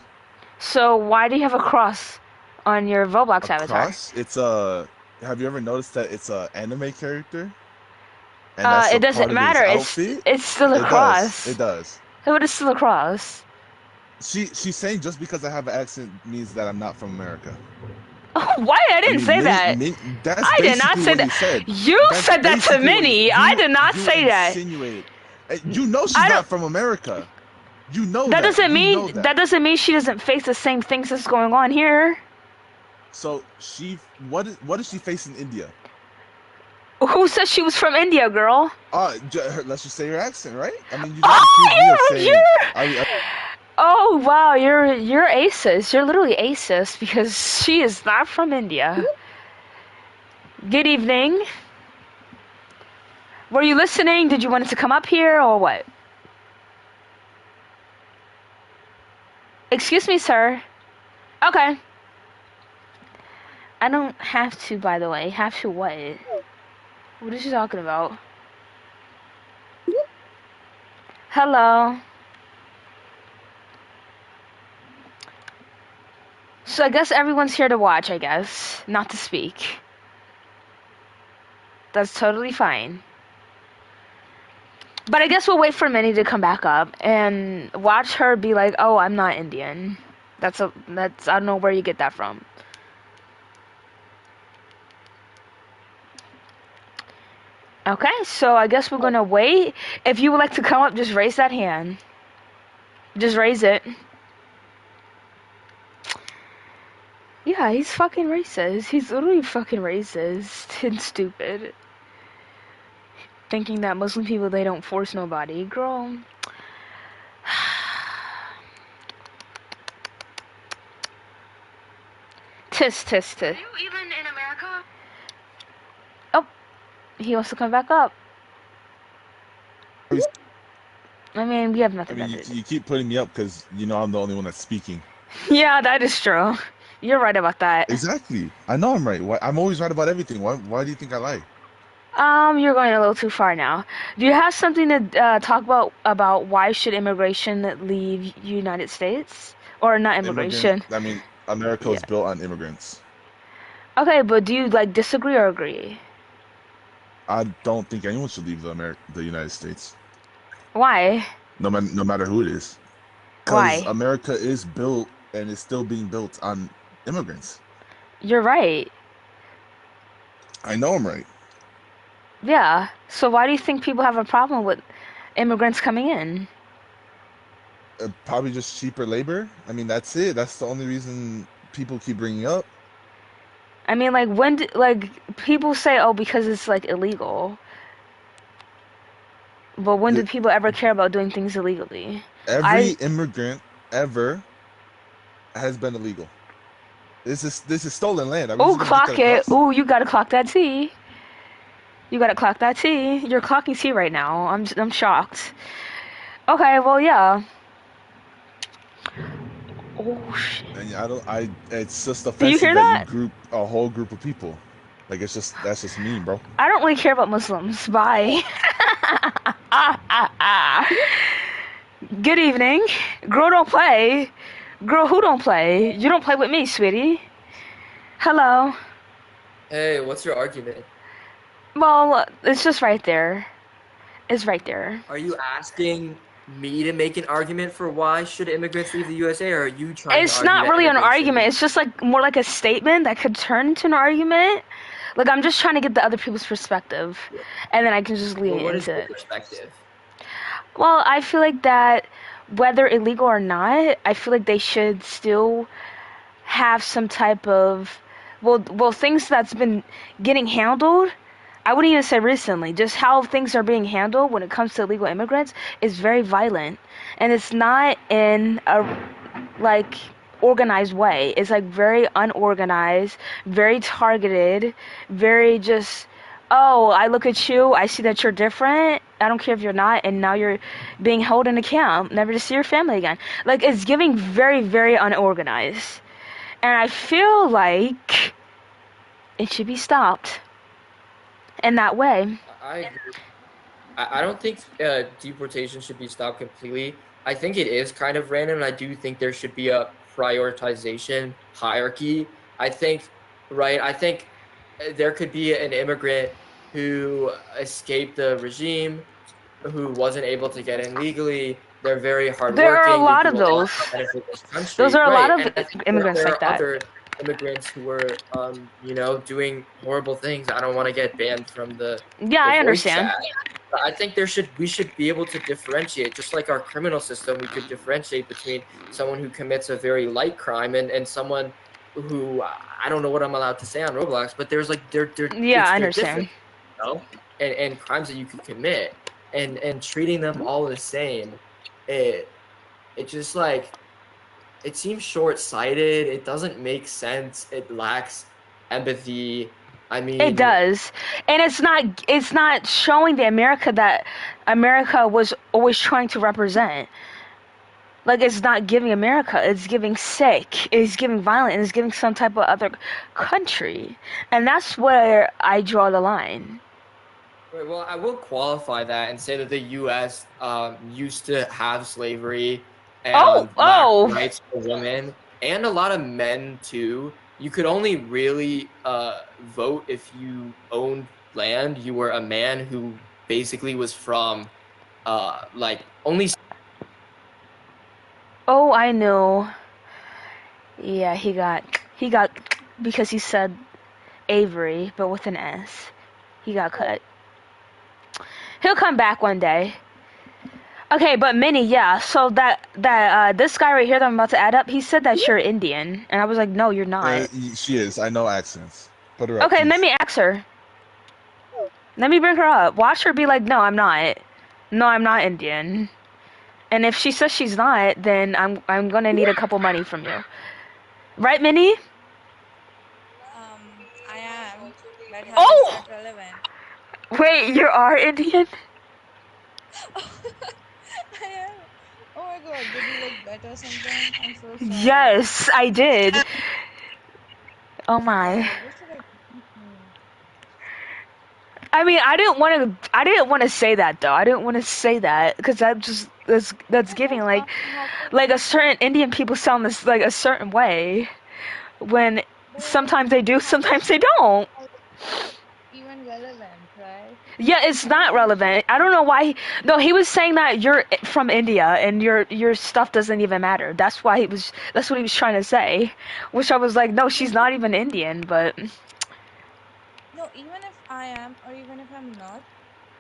So why do you have a cross on your Roblox A avatar? cross? It's a. Have you ever noticed that it's a anime character? And that's a It doesn't part of his matter. outfit? It's still a It cross. does. It does. But it's still a cross. She's saying just because I have an accent means that I'm not from America. Why? I didn't say that. That's I did not basically say what that. you said. You That's said that to basically what Minnie. you- I did not you say that. insinuated. You know she's I don't- not from America. You know That doesn't You mean know that doesn't mean she doesn't face the same things that's going on here. So what is she facing in India? Who says she was from India, girl? Let's just say her accent, right? I mean, you Oh, just accused me of saying. you're. Oh wow, you're aces. You're literally aces because she is not from India. Good evening. Were you listening? Did you want us to come up here or what? Excuse me, sir. Okay. I don't have to, by the way. Have to what? What is she talking about? Hello. So I guess everyone's here to watch, I guess. Not to speak. That's totally fine. But I guess we'll wait for Minnie to come back up and watch her be like, "Oh, I'm not Indian." That's I don't know where you get that from. Okay, so I guess we're gonna wait. If you would like to come up, just raise that hand. Just raise it. Yeah, he's fucking racist. He's literally fucking racist and stupid. Thinking that Muslim people, they don't force nobody. Girl. Tisk, tisk, tisk. Are you even in America? Oh, he wants to come back up. I mean, we have I nothing mean, better. you keep putting me up because you know I'm the only one that's speaking. Yeah, that is true. You're right about that. Exactly. I know I'm right. I'm always right about everything. Why do you think I lie? You're going a little too far now. Do you have something to talk about why should immigration leave United States? Or not immigration? I mean, America was built on immigrants. Okay, but do you disagree or agree? I don't think anyone should leave the United States. Why? No matter who it is. Why? Because America is built and is still being built on immigrants. You're right. I know I'm right. Yeah. So why do you think people have a problem with immigrants coming in? Probably just cheaper labor. I mean, that's it. That's the only reason people keep bringing up. I mean, people say, oh, because it's illegal. But when did people ever care about doing things illegally? Every immigrant ever has been illegal. This is stolen land. Oh, clock it. Oh, you gotta clock that T. You gotta clock that T. You're clocking T right now. I'm shocked. Okay, well, yeah. Oh shit. And I don't. It's just you offensive hear that you that? group a whole group of people. Like that's just mean, bro. I don't really care about Muslims. Bye. Good evening. Girl don't play. Girl who don't play? You don't play with me, sweetie. Hello. Hey, what's your argument? Well, it's just right there. It's right there. Are you asking me to make an argument for why should immigrants leave the USA, or are you trying to It's argue not that really an immigrants should argument. leave? It's just like more like a statement that could turn into an argument. Like I'm just trying to get the other people's perspective, and then I can just lean Well, what is into your it. perspective? Well, I feel like that whether illegal or not, I feel like they should still have some type of well things that's been getting handled. I wouldn't even say recently, just how things are being handled when it comes to illegal immigrants is very violent, and it's not in a like organized way. It's like very unorganized, very targeted, very just, oh, I look at you, I see that you're different, I don't care if you're not, and now you're being held in a camp, never to see your family again. Like, it's giving very, very unorganized. And I feel like it should be stopped in that way. I agree. I don't think deportation should be stopped completely. I think it is kind of random, and I do think there should be a prioritization hierarchy. I think, right? I think there could be an immigrant who escaped the regime, who wasn't able to get in legally. They're very hardworking. There are a lot they of do a lot those. to benefit this country. Those are a lot Right, of and I think immigrants there like are that. other immigrants who were, doing horrible things. I don't want to get banned from the Yeah, I voice understand. chat. But I think we should be able to differentiate, just like our criminal system. We could differentiate between someone who commits a very light crime and someone who I don't know what I'm allowed to say on Roblox, but there's like they're Yeah, I they're understand. different, you know, and crimes that you could commit, and treating them all the same, it just like it seems short-sighted. It doesn't make sense. It lacks empathy. I mean, It does. And it's not showing the America that America was always trying to represent. Like, it's not giving America, it's giving sick, it's giving violent, it's giving some type of other country. And that's where I draw the line. Right, well, I will qualify that and say that the U.S. Used to have slavery and lack rights for women and a lot of men too. You could only really vote if you owned land. You were a man who basically was from only. Oh, I know. Yeah, he got because he said Avery, but with an S. He got cut. He'll come back one day. Okay, but Minnie, yeah. So that this guy right here that I'm about to add up, he said that you're Indian, and I was like, no, you're not. She is. I know accents. Put her up. Okay, please. let me ask her. Let me bring her up. Watch her be like, no, I'm not. No, I'm not Indian. And if she says she's not, then I'm gonna need a couple money from you. Right, Minnie? I am. But Oh! how is that relevant? Wait, you are Indian? I am. Oh my god, did you look better something? I'm so sorry. Yes, I did. Oh my. What should I do? I mean, I didn't want to say that though. I didn't want to say that because that's giving like a certain Indian people sound this like a certain way when sometimes they do, sometimes they don't. Even relevant, right? Yeah, it's not relevant. I don't know why. No, he was saying that you're from India and your stuff doesn't even matter. That's what he was trying to say. Which I was like, no, she's not even Indian, but No, even if I am or even if I'm not,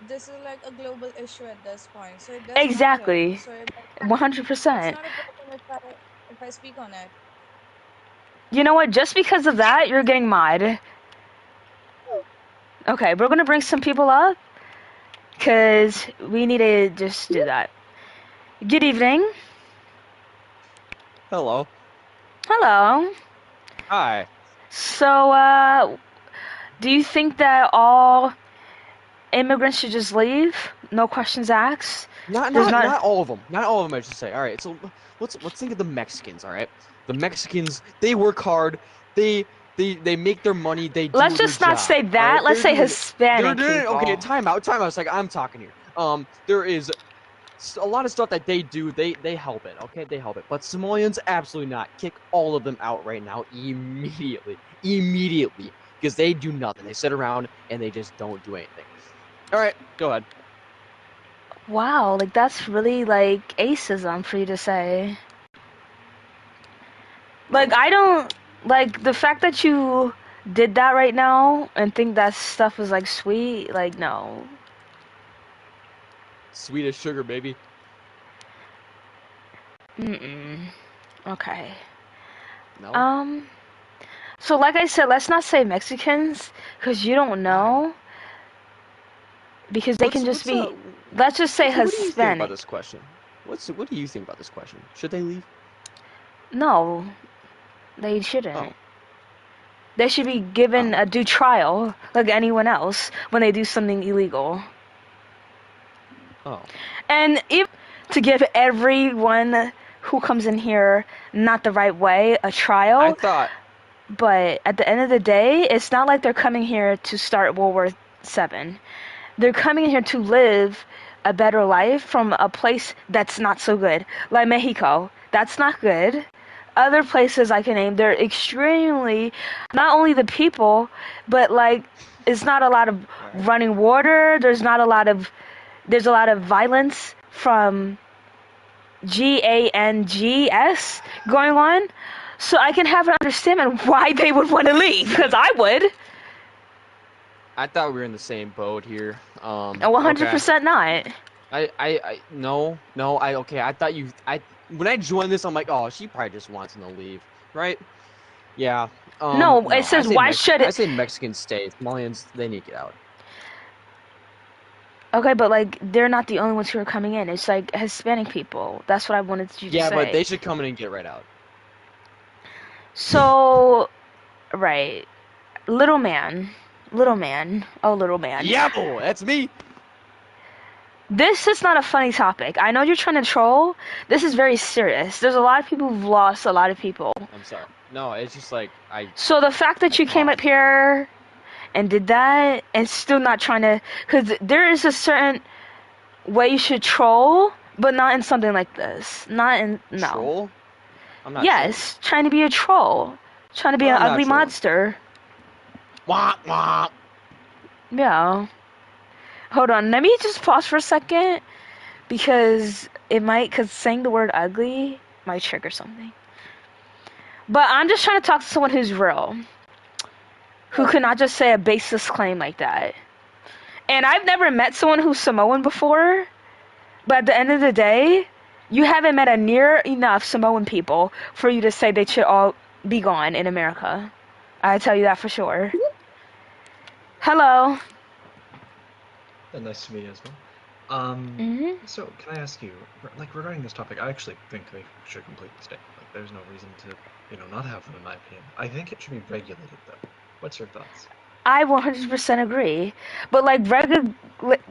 this is like a global issue at this point. So it does exactly. matter. So it's 100%. not a problem if I speak on it. You know what? Just because of that, you're getting mod. Okay, we're gonna bring some people up because we need to just do that. Good evening. Hello. Hello. Hi. So, do you think that all immigrants should just leave? No questions asked? Not all of them. Not all of them, I should say. All right, so let's think of the Mexicans. All right, The Mexicans, they work hard. They make their money. They do Let's their just not job, say that. alright? Let's say Hispanic people. Okay, time out. It's like I'm talking here. There is a lot of stuff that they do. They help it. Okay, they help it. But Somalians, absolutely not. Kick all of them out right now, immediately, because they do nothing. They sit around and they just don't do anything. All right, go ahead. Wow, like that's really like acism for you to say. Like I don't like the fact that you did that right now and think that stuff is like sweet. Like no. Sweet as sugar, baby. Okay. No. So like I said, let's not say Mexicans because you don't know. Because they can just be. Let's just say What do you think Hispanic. about this question? What do you think about this question? Should they leave? No, they shouldn't. Oh. They should be given a due trial like anyone else when they do something illegal. Oh. And if to give everyone who comes in here not the right way a trial. I thought. But at the end of the day, it's not like they're coming here to start World War VII. They're coming here to live a better life from a place that's not so good. Like Mexico, that's not good. Other places I can name, they're extremely, not only the people, but like, it's not a lot of running water. There's a lot of violence from gangs going on. So I can have an understanding why they would want to leave, because I would. I thought we were in the same boat here. 100% not. I thought when I joined this, I'm like, oh, she probably just wants him to leave, right? Yeah. No, it says why should it? I say Mexicans stay. Somalians, they need to get out. Okay, but like they're not the only ones who are coming in. It's like Hispanic people. That's what I wanted you to say. Yeah, but they should come in and get right out. So, right, little man. Oh, little man. Yeah, boy, that's me. This is not a funny topic. I know you're trying to troll. This is very serious. There's a lot of people who've lost a lot of people. I'm sorry. No, it's just like So the fact that you came up here and did that and still not trying to, because there is a certain way you should troll, but not in something like this. No. Troll? I'm not. Yes, trying to be a troll, trying to be an ugly monster. Wah, wah. Yeah. Hold on, let me just pause for a second because saying the word ugly might trigger something. But I'm just trying to talk to someone who's real, who cannot just say a baseless claim like that. And I've never met someone who's Samoan before, but at the end of the day, you haven't met a near enough Samoan people for you to say they should all be gone in America. I tell you that for sure. Hello. Nice to meet you as well. So can I ask you, like regarding this topic, I actually think they should completely stay. Like, there's no reason to, not have them, in my opinion. I think it should be regulated, though. What's your thoughts? I 100% agree. But like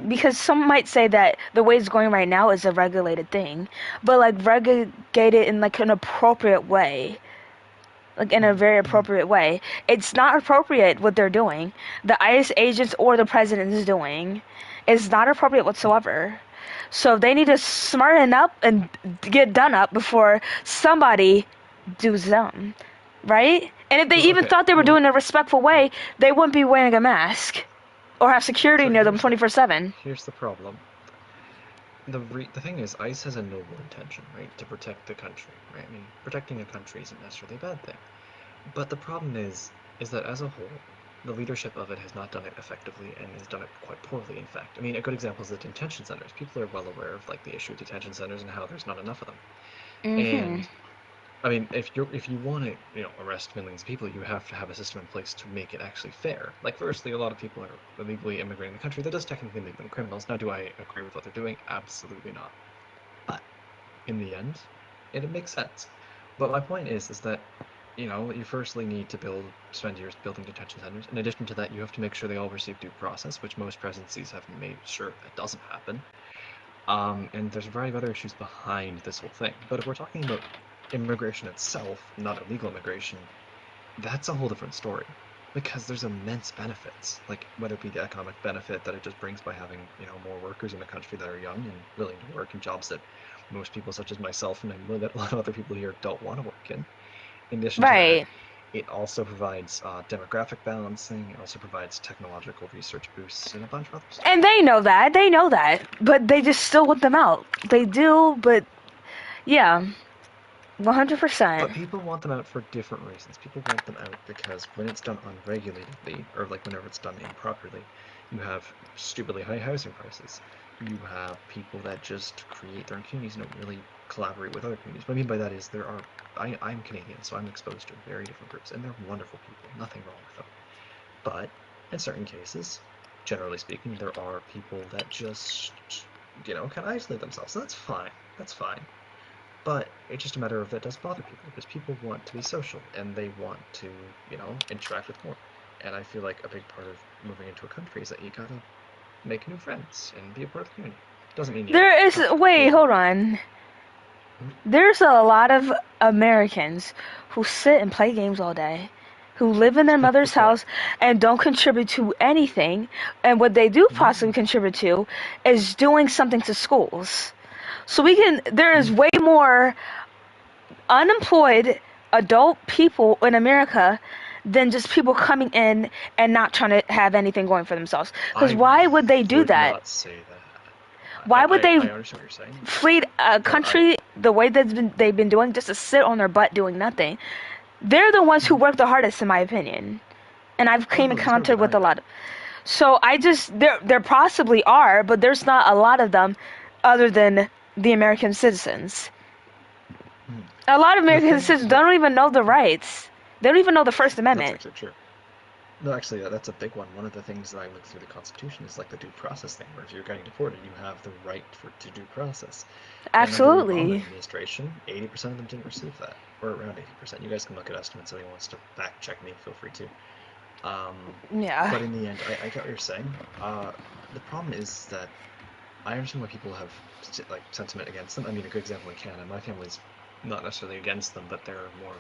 because some might say that the way it's going right now is a regulated thing, but like regulate it in like an appropriate way. Like in a very appropriate way. It's not appropriate what they're doing. The ICE agents or the president is doing. It's not appropriate whatsoever. So they need to smarten up and get done up before somebody does them. Right? And if they even thought they were doing it in a respectful way, they wouldn't be wearing a mask. Or have security near them 24/7. Here's the problem. The thing is, ICE has a noble intention, right? To protect the country, right? I mean, protecting a country isn't necessarily a bad thing. But the problem is that as a whole, the leadership of it has not done it effectively and has done it quite poorly, in fact. I mean, a good example is the detention centers. People are well aware of, like, the issue of detention centers and how there's not enough of them. And, I mean, if you want to, arrest millions of people, you have to have a system in place to make it actually fair. Like, firstly, a lot of people are illegally immigrating the country. That does technically make them criminals. Now, do I agree with what they're doing? Absolutely not. But in the end, it makes sense. But my point is that, you firstly need to spend years building detention centers. In addition to that, you have to make sure they all receive due process, which most presidencies have made sure that doesn't happen. And there's a variety of other issues behind this whole thing. But if we're talking about immigration itself, not illegal immigration, that's a whole different story. Because there's immense benefits, like whether it be the economic benefit that it just brings by having, more workers in the country that are young and willing to work in jobs that most people, such as myself, and I know that a lot of other people here don't want to work in. In addition to Right. that, it also provides demographic balancing. It also provides technological research boosts and a bunch of other stuff. And they know that, but they just still want them out. They do, but yeah, 100%. But people want them out for different reasons. People want them out because when it's done unregulatedly, or like whenever it's done improperly, you have stupidly high housing prices. You have people that just create their own communities and don't really collaborate with other communities. What I mean by that is I'm Canadian, so I'm exposed to very different groups, and they're wonderful people. Nothing wrong with them. But in certain cases, generally speaking, there are people that just, kind of isolate themselves. And that's fine. That's fine. But it's just a matter of that does bother people, because people want to be social, and they want to, interact with more. And I feel like a big part of moving into a country is that you gotta make new friends and be a part of the community. Doesn't mean Hold on. There's a lot of Americans who sit and play games all day, who live in their mother's house and don't contribute to anything, and what they do possibly contribute to is doing something to schools. So there is way more unemployed adult people in America than just people coming in and not trying to have anything going for themselves. Because why would they do that? Not say that. Why would they I understand what you're saying. flee a country the way they've been doing, just to sit on their butt doing nothing? They're the ones who work the hardest, in my opinion. And I've came in contact with a lot of. So there possibly are, but there's not a lot of them other than the American citizens. A lot of American citizens don't even know the rights. They don't even know the First Amendment. That's actually true. No, actually, that's a big one. One of the things that I look through the Constitution is like the due process thing, where if you're getting deported, you have the right to due process. Absolutely. And under the Obama administration, 80% of them didn't receive that, or around 80%. You guys can look at estimates if anyone wants to fact check me. Feel free to. Yeah. But in the end, I get what you're saying. The problem is that I understand why people have sentiment against them. I mean, a good example in Canada, my family's not necessarily against them, but they're more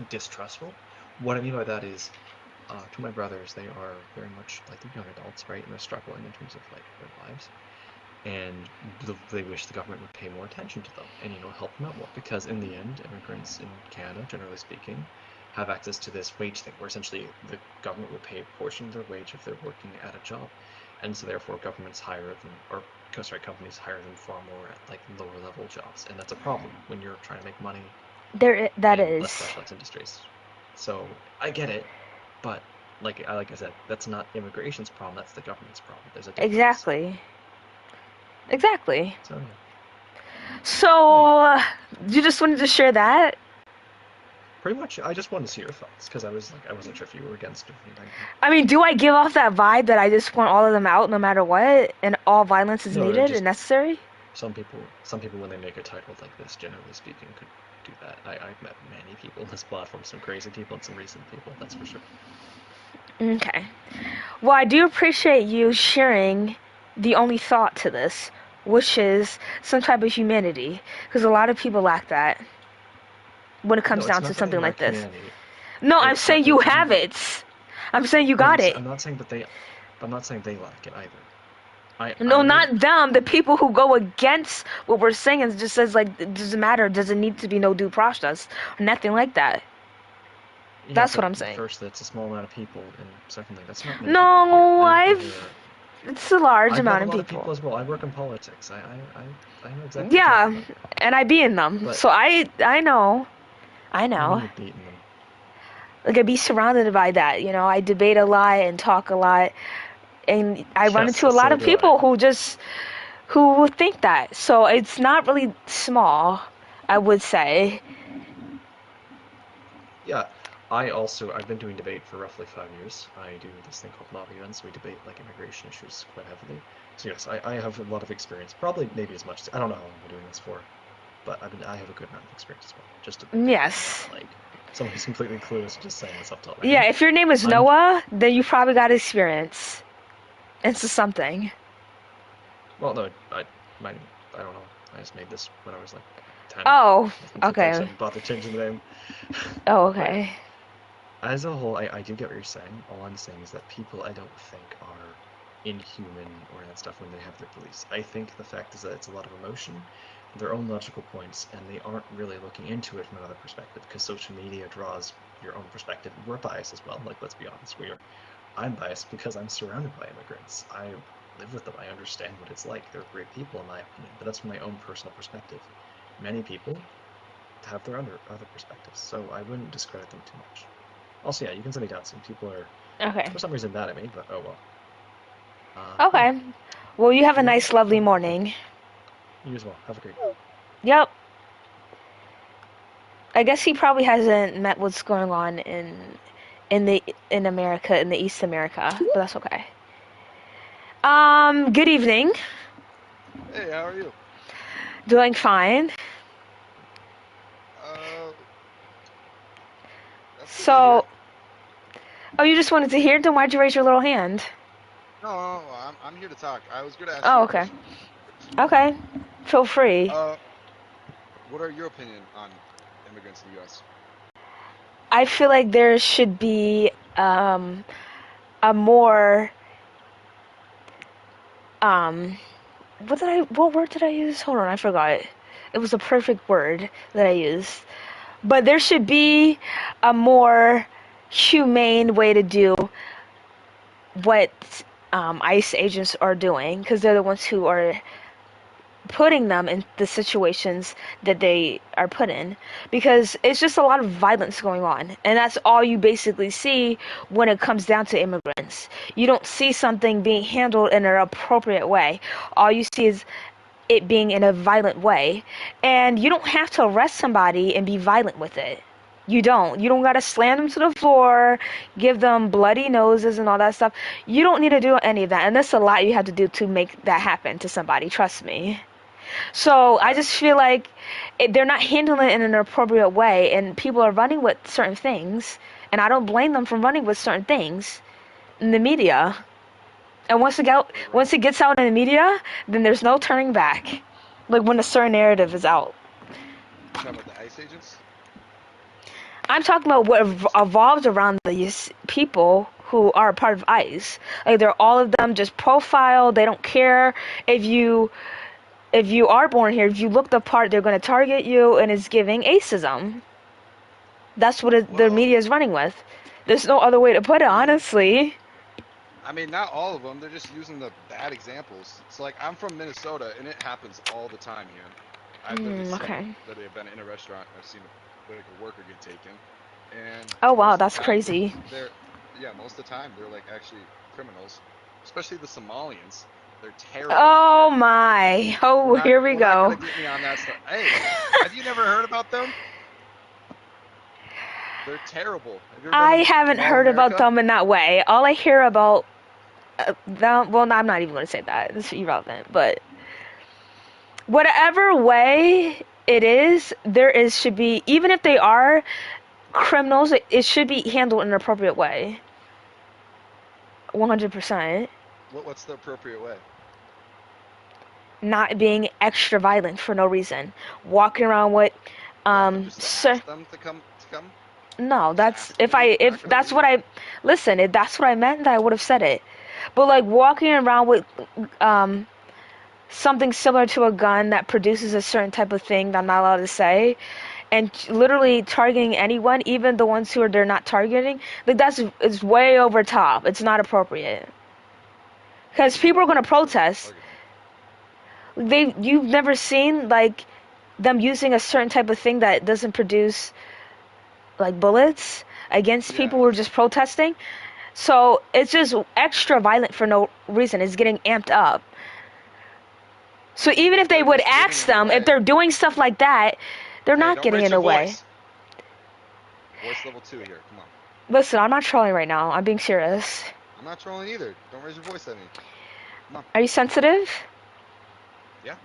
distrustful. What I mean by that is, to my brothers, they are very much like they're young adults, right? And they're struggling in terms of like their lives, and they wish the government would pay more attention to them and help them out more, because in the end, immigrants in Canada, generally speaking, have access to this wage thing, where essentially the government will pay a portion of their wage if they're working at a job, and so therefore companies hire them far more at like lower level jobs, and that's a problem when you're trying to make money. That in is. less specialized industries. So I get it, but like I said, that's not immigration's problem. That's the government's problem. There's a difference. Exactly. So yeah. So you just wanted to share that? Pretty much, I just wanted to see your thoughts, because I wasn't sure if you were against anything. I mean, do I give off that vibe that I just want all of them out no matter what, and all violence is needed and necessary? Some people when they make a title like this, generally speaking, could do that. I've met many people on this platform, some crazy people and some recent people, that's for sure. Okay. Well, I do appreciate you sharing the only thought to this, which is some type of humanity, because a lot of people lack that when it comes down to something like this. Humanity. No, I'm saying you have it. I'm saying you got it. I'm not saying they lack it either. No, not them. The people who go against what we're saying and just says, like, it doesn't matter. Doesn't need to be no due process or nothing like that. Yeah, That's what I'm saying. First, that's a small amount of people, and secondly, that's not many No, it's a large I've amount met of a lot people. of people as well. I work in politics. I know exactly. Yeah, and I be in them, But- so I know. You're beating them. Like, I be surrounded by that. I debate a lot and talk a lot, and I run Yes, into a lot so of do people who think that. So it's not really small, I would say. Yeah, I've been doing debate for roughly 5 years. I do this thing called lobby events. We debate like immigration issues quite heavily. So yes, I have a lot of experience. Probably maybe as much. I don't know how long I've been doing this for, but I have a good amount of experience as well. Just to Yes. like someone who's completely clueless just saying this up top. Yeah, if your name is Noah, then you probably got experience into something. Well, no, I don't know. I just made this when I was like 10. Oh, Since you guys okay. haven't bothered changing the name. Oh, okay. As a whole, I do get what you're saying. All I'm saying is that people I don't think are inhuman or that stuff when they have their beliefs. I think the fact is that it's a lot of emotion, their own logical points, and they aren't really looking into it from another perspective because social media draws your own perspective. We're biased as well. Like, let's be honest, I'm biased because I'm surrounded by immigrants. I live with them. I understand what it's like. They're great people in my opinion, but that's from my own personal perspective. Many people have their other perspectives, so I wouldn't discredit them too much. Also, yeah, you can send me down. Some people are, Okay. for some reason, mad at me, but oh well. Okay. Well, you have a nice, lovely morning. You as well. Have a great. Yep. I guess he probably hasn't met what's going on in America, in the East America, but that's okay. Good evening. Hey, how are you? Doing fine. That's good to So, oh, you just wanted to hear? Then why'd you raise your little hand? hear. No, I'm here to talk. I was gonna ask Oh, you a okay. question. Okay. Feel free. What are your opinion on immigrants in the U.S.? I feel like there should be a more what word did I use? Hold on, I forgot. It was a perfect word that I used. But there should be a more humane way to do what ICE agents are doing, because they're the ones who are putting them in the situations that they are put in, because it's just a lot of violence going on, and that's all you basically see when it comes down to immigrants. You don't see something being handled in an appropriate way. All you see is it being in a violent way, and you don't have to arrest somebody and be violent with it. You don't gotta slam them to the floor, give them bloody noses and all that stuff. You don't need to do any of that, and that's a lot you have to do to make that happen to somebody, trust me. So I just feel like they're not handling it in an appropriate way, and people are running with certain things, and I don't blame them for running with certain things in the media. And once it gets out in the media, then there's no turning back. Like when a certain narrative is out. You talking about the ICE agents? I'm talking about what evolves around these people who are a part of ICE. Like they're all of them just profiled. They don't care if you are born here. If you look the part, they're going to target you, and it's giving ageism. That's what the media is running with. There's no other way to put it, honestly. I mean, not all of them. They're just using the bad examples. So, like, I'm from Minnesota, and it happens all the time here. I've literally seen that they've been in a restaurant. I've seen a worker get taken, and Oh wow, most of the that's time, crazy. most of the time they're like actually criminals, especially the Somalians. They're terrible. Oh my! Oh, here we We're not go. gonna get me on that stuff. Hey, have you never heard about them? They're terrible. Have you ever I been to haven't Mall heard about America? them in that way. All I hear about them, well, no, I'm not even going to say that. It's irrelevant. But whatever way it is, should be, even if they are criminals, it should be handled in an appropriate way. 100%. What's the appropriate way? Not being extra violent for no reason. Walking around with Just ask them to come. No, that's if that's what I listen. If that's what I meant, then I would have said it. But like walking around with something similar to a gun that produces a certain type of thing that I'm not allowed to say, and literally targeting anyone, even the ones who they're not targeting, like it's way over top. It's not appropriate. Because people are gonna protest. You've never seen like them using a certain type of thing that doesn't produce like bullets against people who are just protesting. So it's just extra violent for no reason. It's getting amped up. So even if they would ask them, if they're doing stuff like that, they're not getting in the way. Voice level 2 here. Come on. Listen, I'm not trolling right now. I'm being serious. I'm not trolling either. Don't raise your voice at me. Come on. Are you sensitive? Yeah.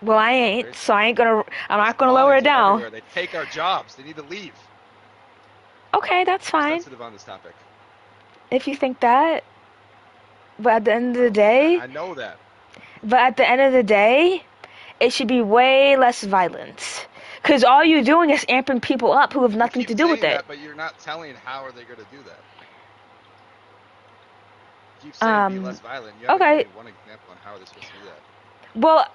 Well, I ain't, so I'm not gonna lower it down. They take our jobs. They need to leave. Okay, that's fine. I'm sensitive on this topic. If you think that. But at the end of the day, I know that. But at the end of the day, it should be way less violent. Because all you're doing is amping people up who have nothing to do with saying it. that, but you're not telling how are they going to do that. You keep saying be less violent. You haven't Okay. given me one example on how they're supposed to do that. Well,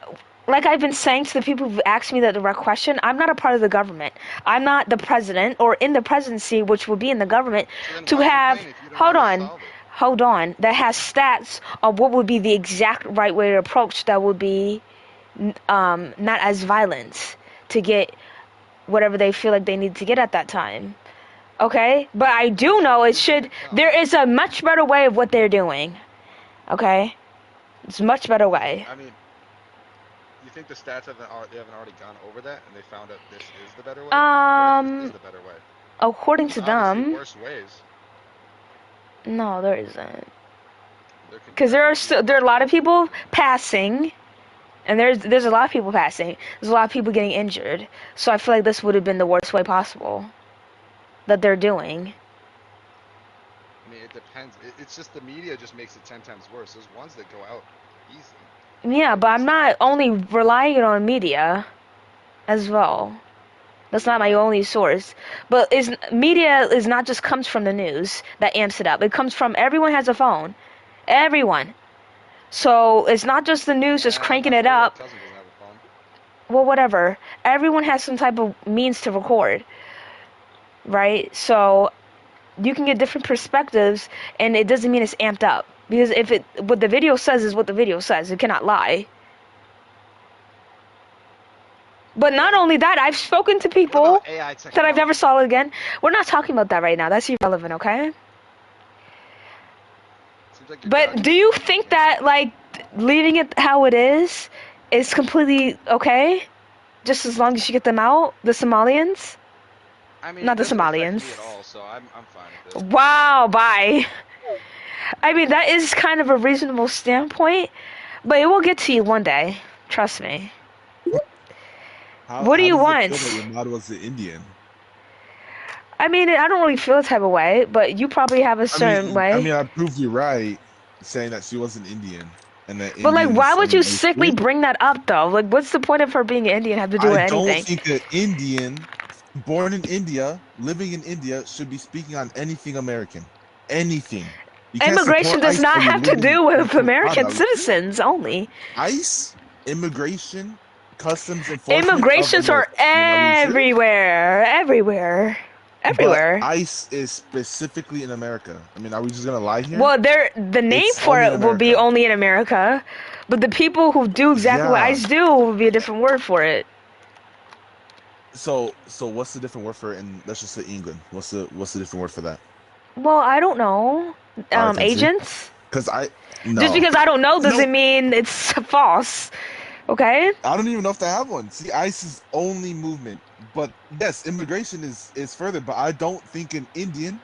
like I've been saying to the people who've asked me that direct question, I'm not a part of the government. I'm not the president or in the presidency, which would be in the government, to have, hold on, that has stats on what would be the exact right way to approach that would be not as violent to get whatever they feel like they need to get at that time. Okay? But I do know there is a much better way of what they're doing. Okay? It's a much better way. I mean, you think the stats haven't already gone over that and they found out this is the better way? What if this is the better way? According to Obviously them, worse ways. no, there isn't. Because there are a lot of people passing, and there's a lot of people passing. There's a lot of people getting injured. So I feel like this would have been the worst way possible that they're doing. I mean, it depends. It's just the media just makes it 10 times worse. There's ones that go out easy. Yeah, but I'm not only relying on media as well. That's not my only source. But media is not just comes from the news that amps it up. It comes from everyone has a phone. Everyone. So it's not just the news just cranking it up. Well, whatever. Everyone has some type of means to record. Right? So you can get different perspectives, and it doesn't mean it's amped up. Because what the video says is what the video says. It cannot lie. But not only that, I've spoken to people that I've never saw again. We're not talking about that right now. That's irrelevant, okay? But do you think that, like, leaving it how it is completely okay? Just as long as you get them out? The Somalians? I mean, not the it doesn't affect Somalians. me at all, so I'm fine with this. Wow, bye. I mean, that is kind of a reasonable standpoint, but it will get to you one day. Trust me. What do you want? Feel that your model is the Indian. I mean, I don't really feel the type of way, but you probably have a certain way. I mean, I proved you right saying that she wasn't Indian. And that But, like, Indians why would you are sickly bring that up, though? Like, what's the point of her being Indian have to do with I don't anything? think an Indian born in India, living in India, should be speaking on anything American. Anything. You can't Immigration support does ICE not when you're have to living do in with American Colorado. citizens only. ICE, immigration, customs enforcement. Immigrations are everywhere. Everywhere. Everywhere. But ICE is specifically in America. I mean, are we just gonna lie here? Well, the name It's for only it in will be America. only in America, but the people who do exactly what Yeah. ICE do will be a different word for it. So what's the different word for it in, let's just say, England? What's the different word for that? Well, I don't know. Agents? Because Just because I don't know doesn't mean it's false. Okay? I don't even know if they have one. See, ICE is only movement. But yes, immigration is further. But I don't think an Indian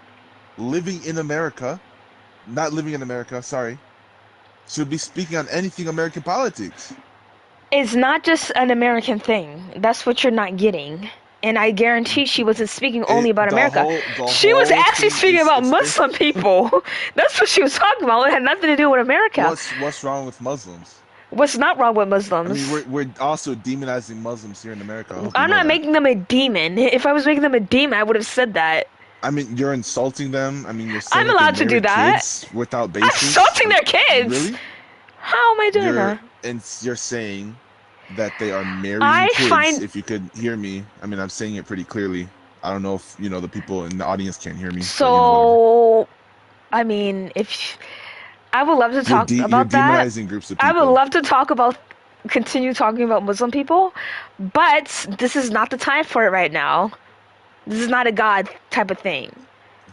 living in America, not living in America, sorry, should be speaking on anything American politics. It's not just an American thing. That's what you're not getting. And I guarantee she wasn't speaking only about America. She was actually speaking about Muslim people. That's what she was talking about. It had nothing to do with America. What's wrong with Muslims? What's not wrong with I Muslims? mean, we're also demonizing Muslims here in America. I hope you I'm know not that. making them a demon. If I was making them a demon, I would have said that. I mean, you're insulting them. I mean, you're saying I'm that they allowed to do marry that. kids without I'm basis. insulting their kids. Really? How am I doing that? And you're saying that they are marrying I kids. find- If you could hear me, I mean, I'm saying it pretty clearly. I don't know if the people in the audience can't hear me. but, So, I mean, if I would love to talk you're about that. demonizing groups of I people. would love to continue talking about Muslim people, but this is not the time for it right now. This is not a God type of thing.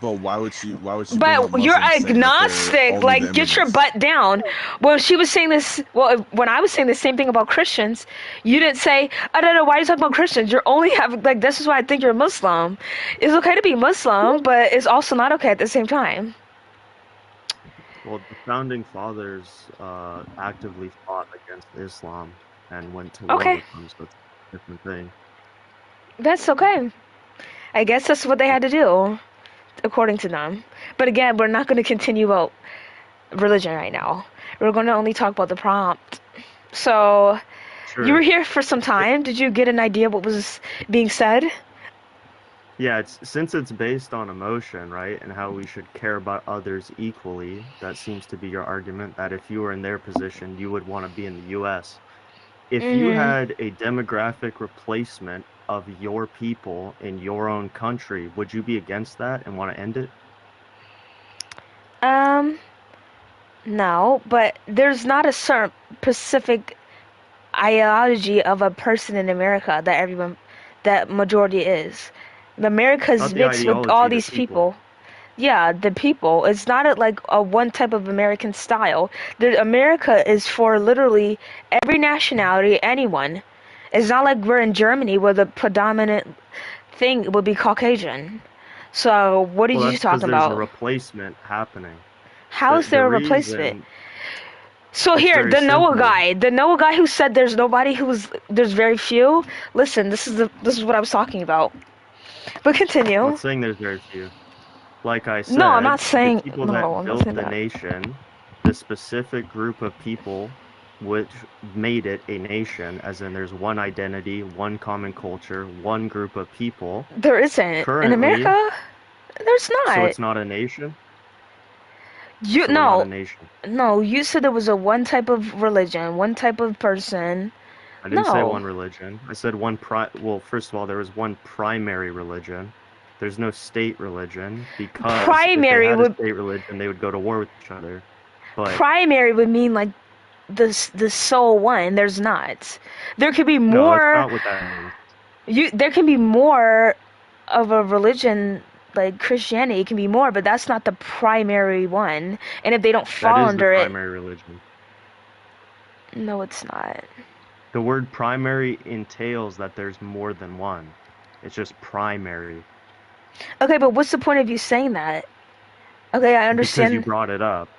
But why would you? But you're agnostic. Like, get your butt down. When she was saying this, when I was saying the same thing about Christians, you didn't say, I don't know, why are you talking about Christians? You're only having, like, this is why I think you're Muslim. It's okay to be Muslim, but it's also not okay at the same time. Well, the founding fathers actively fought against Islam and went to war Okay. with them, so it's a different thing. That's okay. I guess that's what they had to do, according to them. But again, we're not going to continue about religion right now. We're going to only talk about the prompt. So, sure. You were here for some time. Did you get an idea what was being said? Yeah, since it's based on emotion, right, and how we should care about others equally, that seems to be your argument, that if you were in their position, you would want to be in the U.S. If you had a demographic replacement of your people in your own country, would you be against that and want to end it? No, but there's not a certain specific ideology of a person in America that majority is. America is mixed with all these people. Yeah, the people. It's not like a one type of American style. America is for literally every nationality, anyone. It's not like we're in Germany where the predominant thing would be Caucasian. So what are you talking about? There's a replacement happening. How is there a replacement? So here, the Noah guy who said there's very few. Listen, this is what I was talking about. But continue. I'm not saying there's very few. Like I said, no, I'm not saying the people that built the nation, the specific group of people which made it a nation, as in there's one identity, one common culture, one group of people. There isn't. In America, there's not. So it's not a nation? No, you said there was a one type of religion, one type of person. I didn't say one religion. I said well, first of all, there was one primary religion. There's no state religion because if they had a state religion, they would go to war with each other. But primary would mean like the sole one. There's not. There could be more. No, that's not what that means. There can be more of a religion. Like Christianity, it can be more, but that's not the primary one. And if they don't fall under it, that is the primary religion. No, it's not. The word primary entails that there's more than one. It's just primary. Okay, but what's the point of you saying that? Okay, I understand. Because you brought it up.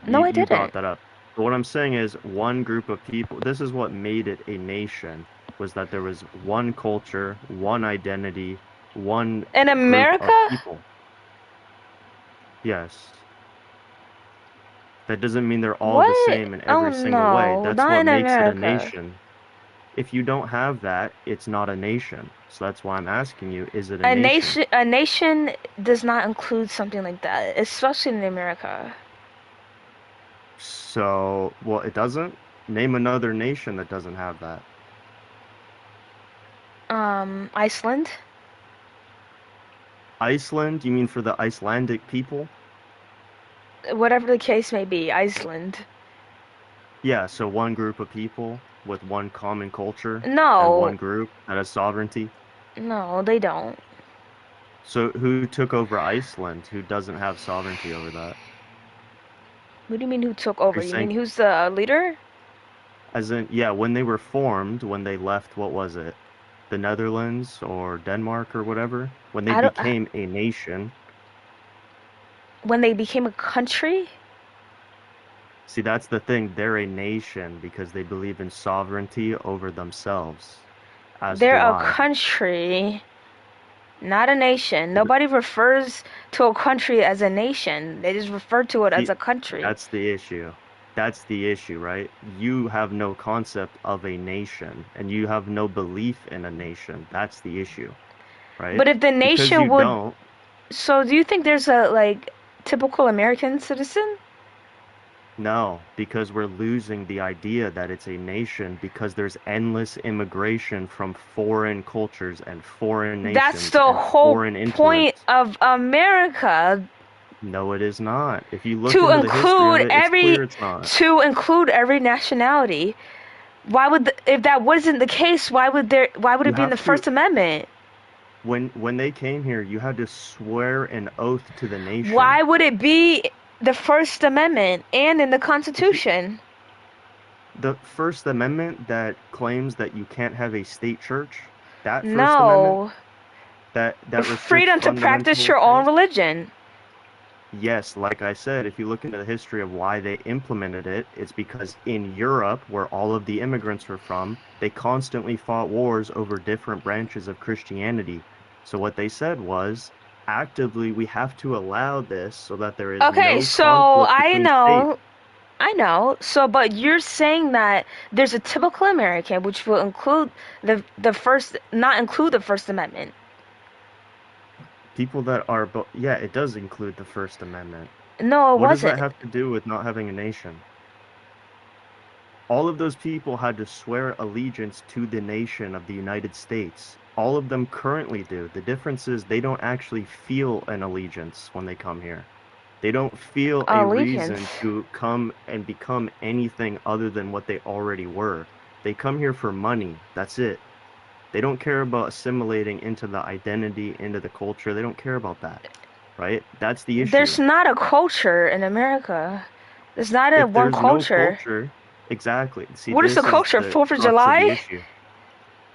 No, I didn't. You brought that up. But what I'm saying is one group of people, this is what made it a nation, was that there was one culture, one identity, one in America? Group of people. Yes. That doesn't mean they're all the same in every single way. That's what makes it a nation. If you don't have that, it's not a nation. So that's why I'm asking you, is it a nation? A nation does not include something like that, especially in America. So, well, it doesn't? Name another nation that doesn't have that. Iceland? Iceland? You mean for the Icelandic people? Whatever the case may be, Iceland. Yeah, so one group of people with one common culture. No. And one group that has sovereignty. No, they don't. So who took over Iceland? Who doesn't have sovereignty over that? What do you mean who took over? You mean who's the leader? As in, yeah, when they were formed, when they left, what was it? The Netherlands or Denmark or whatever? When they became a nation. When they became a country? See, that's the thing. They're a nation because they believe in sovereignty over themselves. They're a country, not a nation. Nobody refers to a country as a nation. They just refer to it as a country. That's the issue. That's the issue, right? You have no concept of a nation, and you have no belief in a nation. That's the issue, right? But if the nation would... So do you think there's a, like, typical American citizen? No, because we're losing the idea that it's a nation because there's endless immigration from foreign cultures and foreign nations. That's the whole point of America. No, it is not. If you look into the history of it, it's clear it's not. To include every nationality. Why would if that wasn't the case, why would it be in the First Amendment? When they came here, you had to swear an oath to the nation. Why would it be the First Amendment and in the Constitution? The First Amendment that claims that you can't have a state church? That First Amendment? That freedom to practice your own religion. Yes, like I said, if you look into the history of why they implemented it, it's because in Europe, where all of the immigrants were from, they constantly fought wars over different branches of Christianity. So what they said was, actively, we have to allow this so that there is okay, no so conflict I between know. states. I know. So, but you're saying that there's a typical American, which will include the first, not include the First Amendment. People that are, yeah, it does include the First Amendment. No, it What does wasn't. that have to do with not having a nation? All of those people had to swear allegiance to the nation of the United States. All of them currently do. The difference is they don't actually feel an allegiance when they come here. They don't feel a reason Allegiance. to come and become anything other than what they already were. They come here for money. That's it. They don't care about assimilating into the identity, into the culture. They don't care about that, right? That's the issue. There's not a culture in America. There's not a If one there's culture. no culture, exactly. See, What is this the culture? the 4th of crux July? the issue.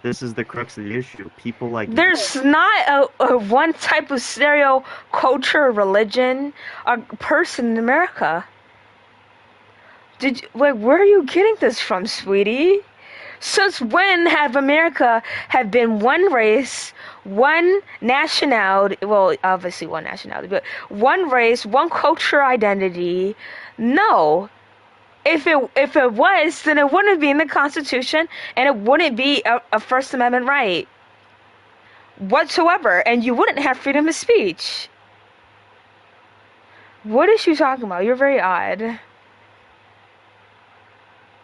This is the crux of the issue. People like you. There's not a one type of stereo culture, religion, or person in America. Wait, where are you getting this from, sweetie? Since when have America have been one race, one nationality? Well, obviously one nationality, but one race, one culture identity? No. If it was, then it wouldn't be in the Constitution, and it wouldn't be a First Amendment right whatsoever, and you wouldn't have freedom of speech. What is she talking about? You're very odd.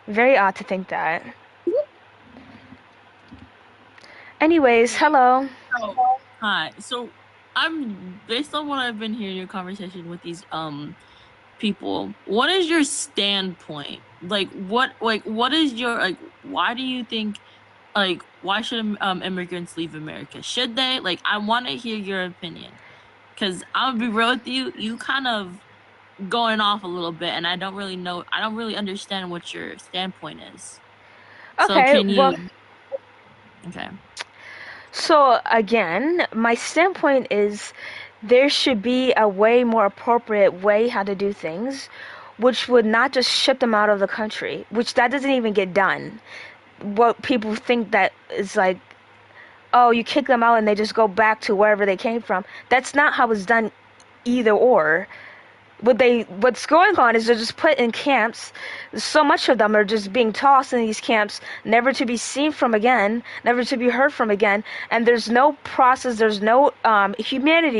Very odd to think that. Anyways, hello. Oh, hi. So, I'm based on what I've been hearing your conversation with these people. What is your standpoint? What is your why do you think why should immigrants leave America? Should they? I want to hear your opinion. Cuz I'll be real with you, you kind of going off a little bit, and I don't really understand what your standpoint is. Okay, so can you well, Okay. So again, my standpoint is there should be a way more appropriate way how to do things, which would not just ship them out of the country, which that doesn't even get done. What people think that is like, oh, you kick them out and they just go back to wherever they came from. That's not how it's done either or. What's going on is they're just put in camps. So much of them are just being tossed in these camps, never to be seen from again, never to be heard from again, and there's no process, there's no humanity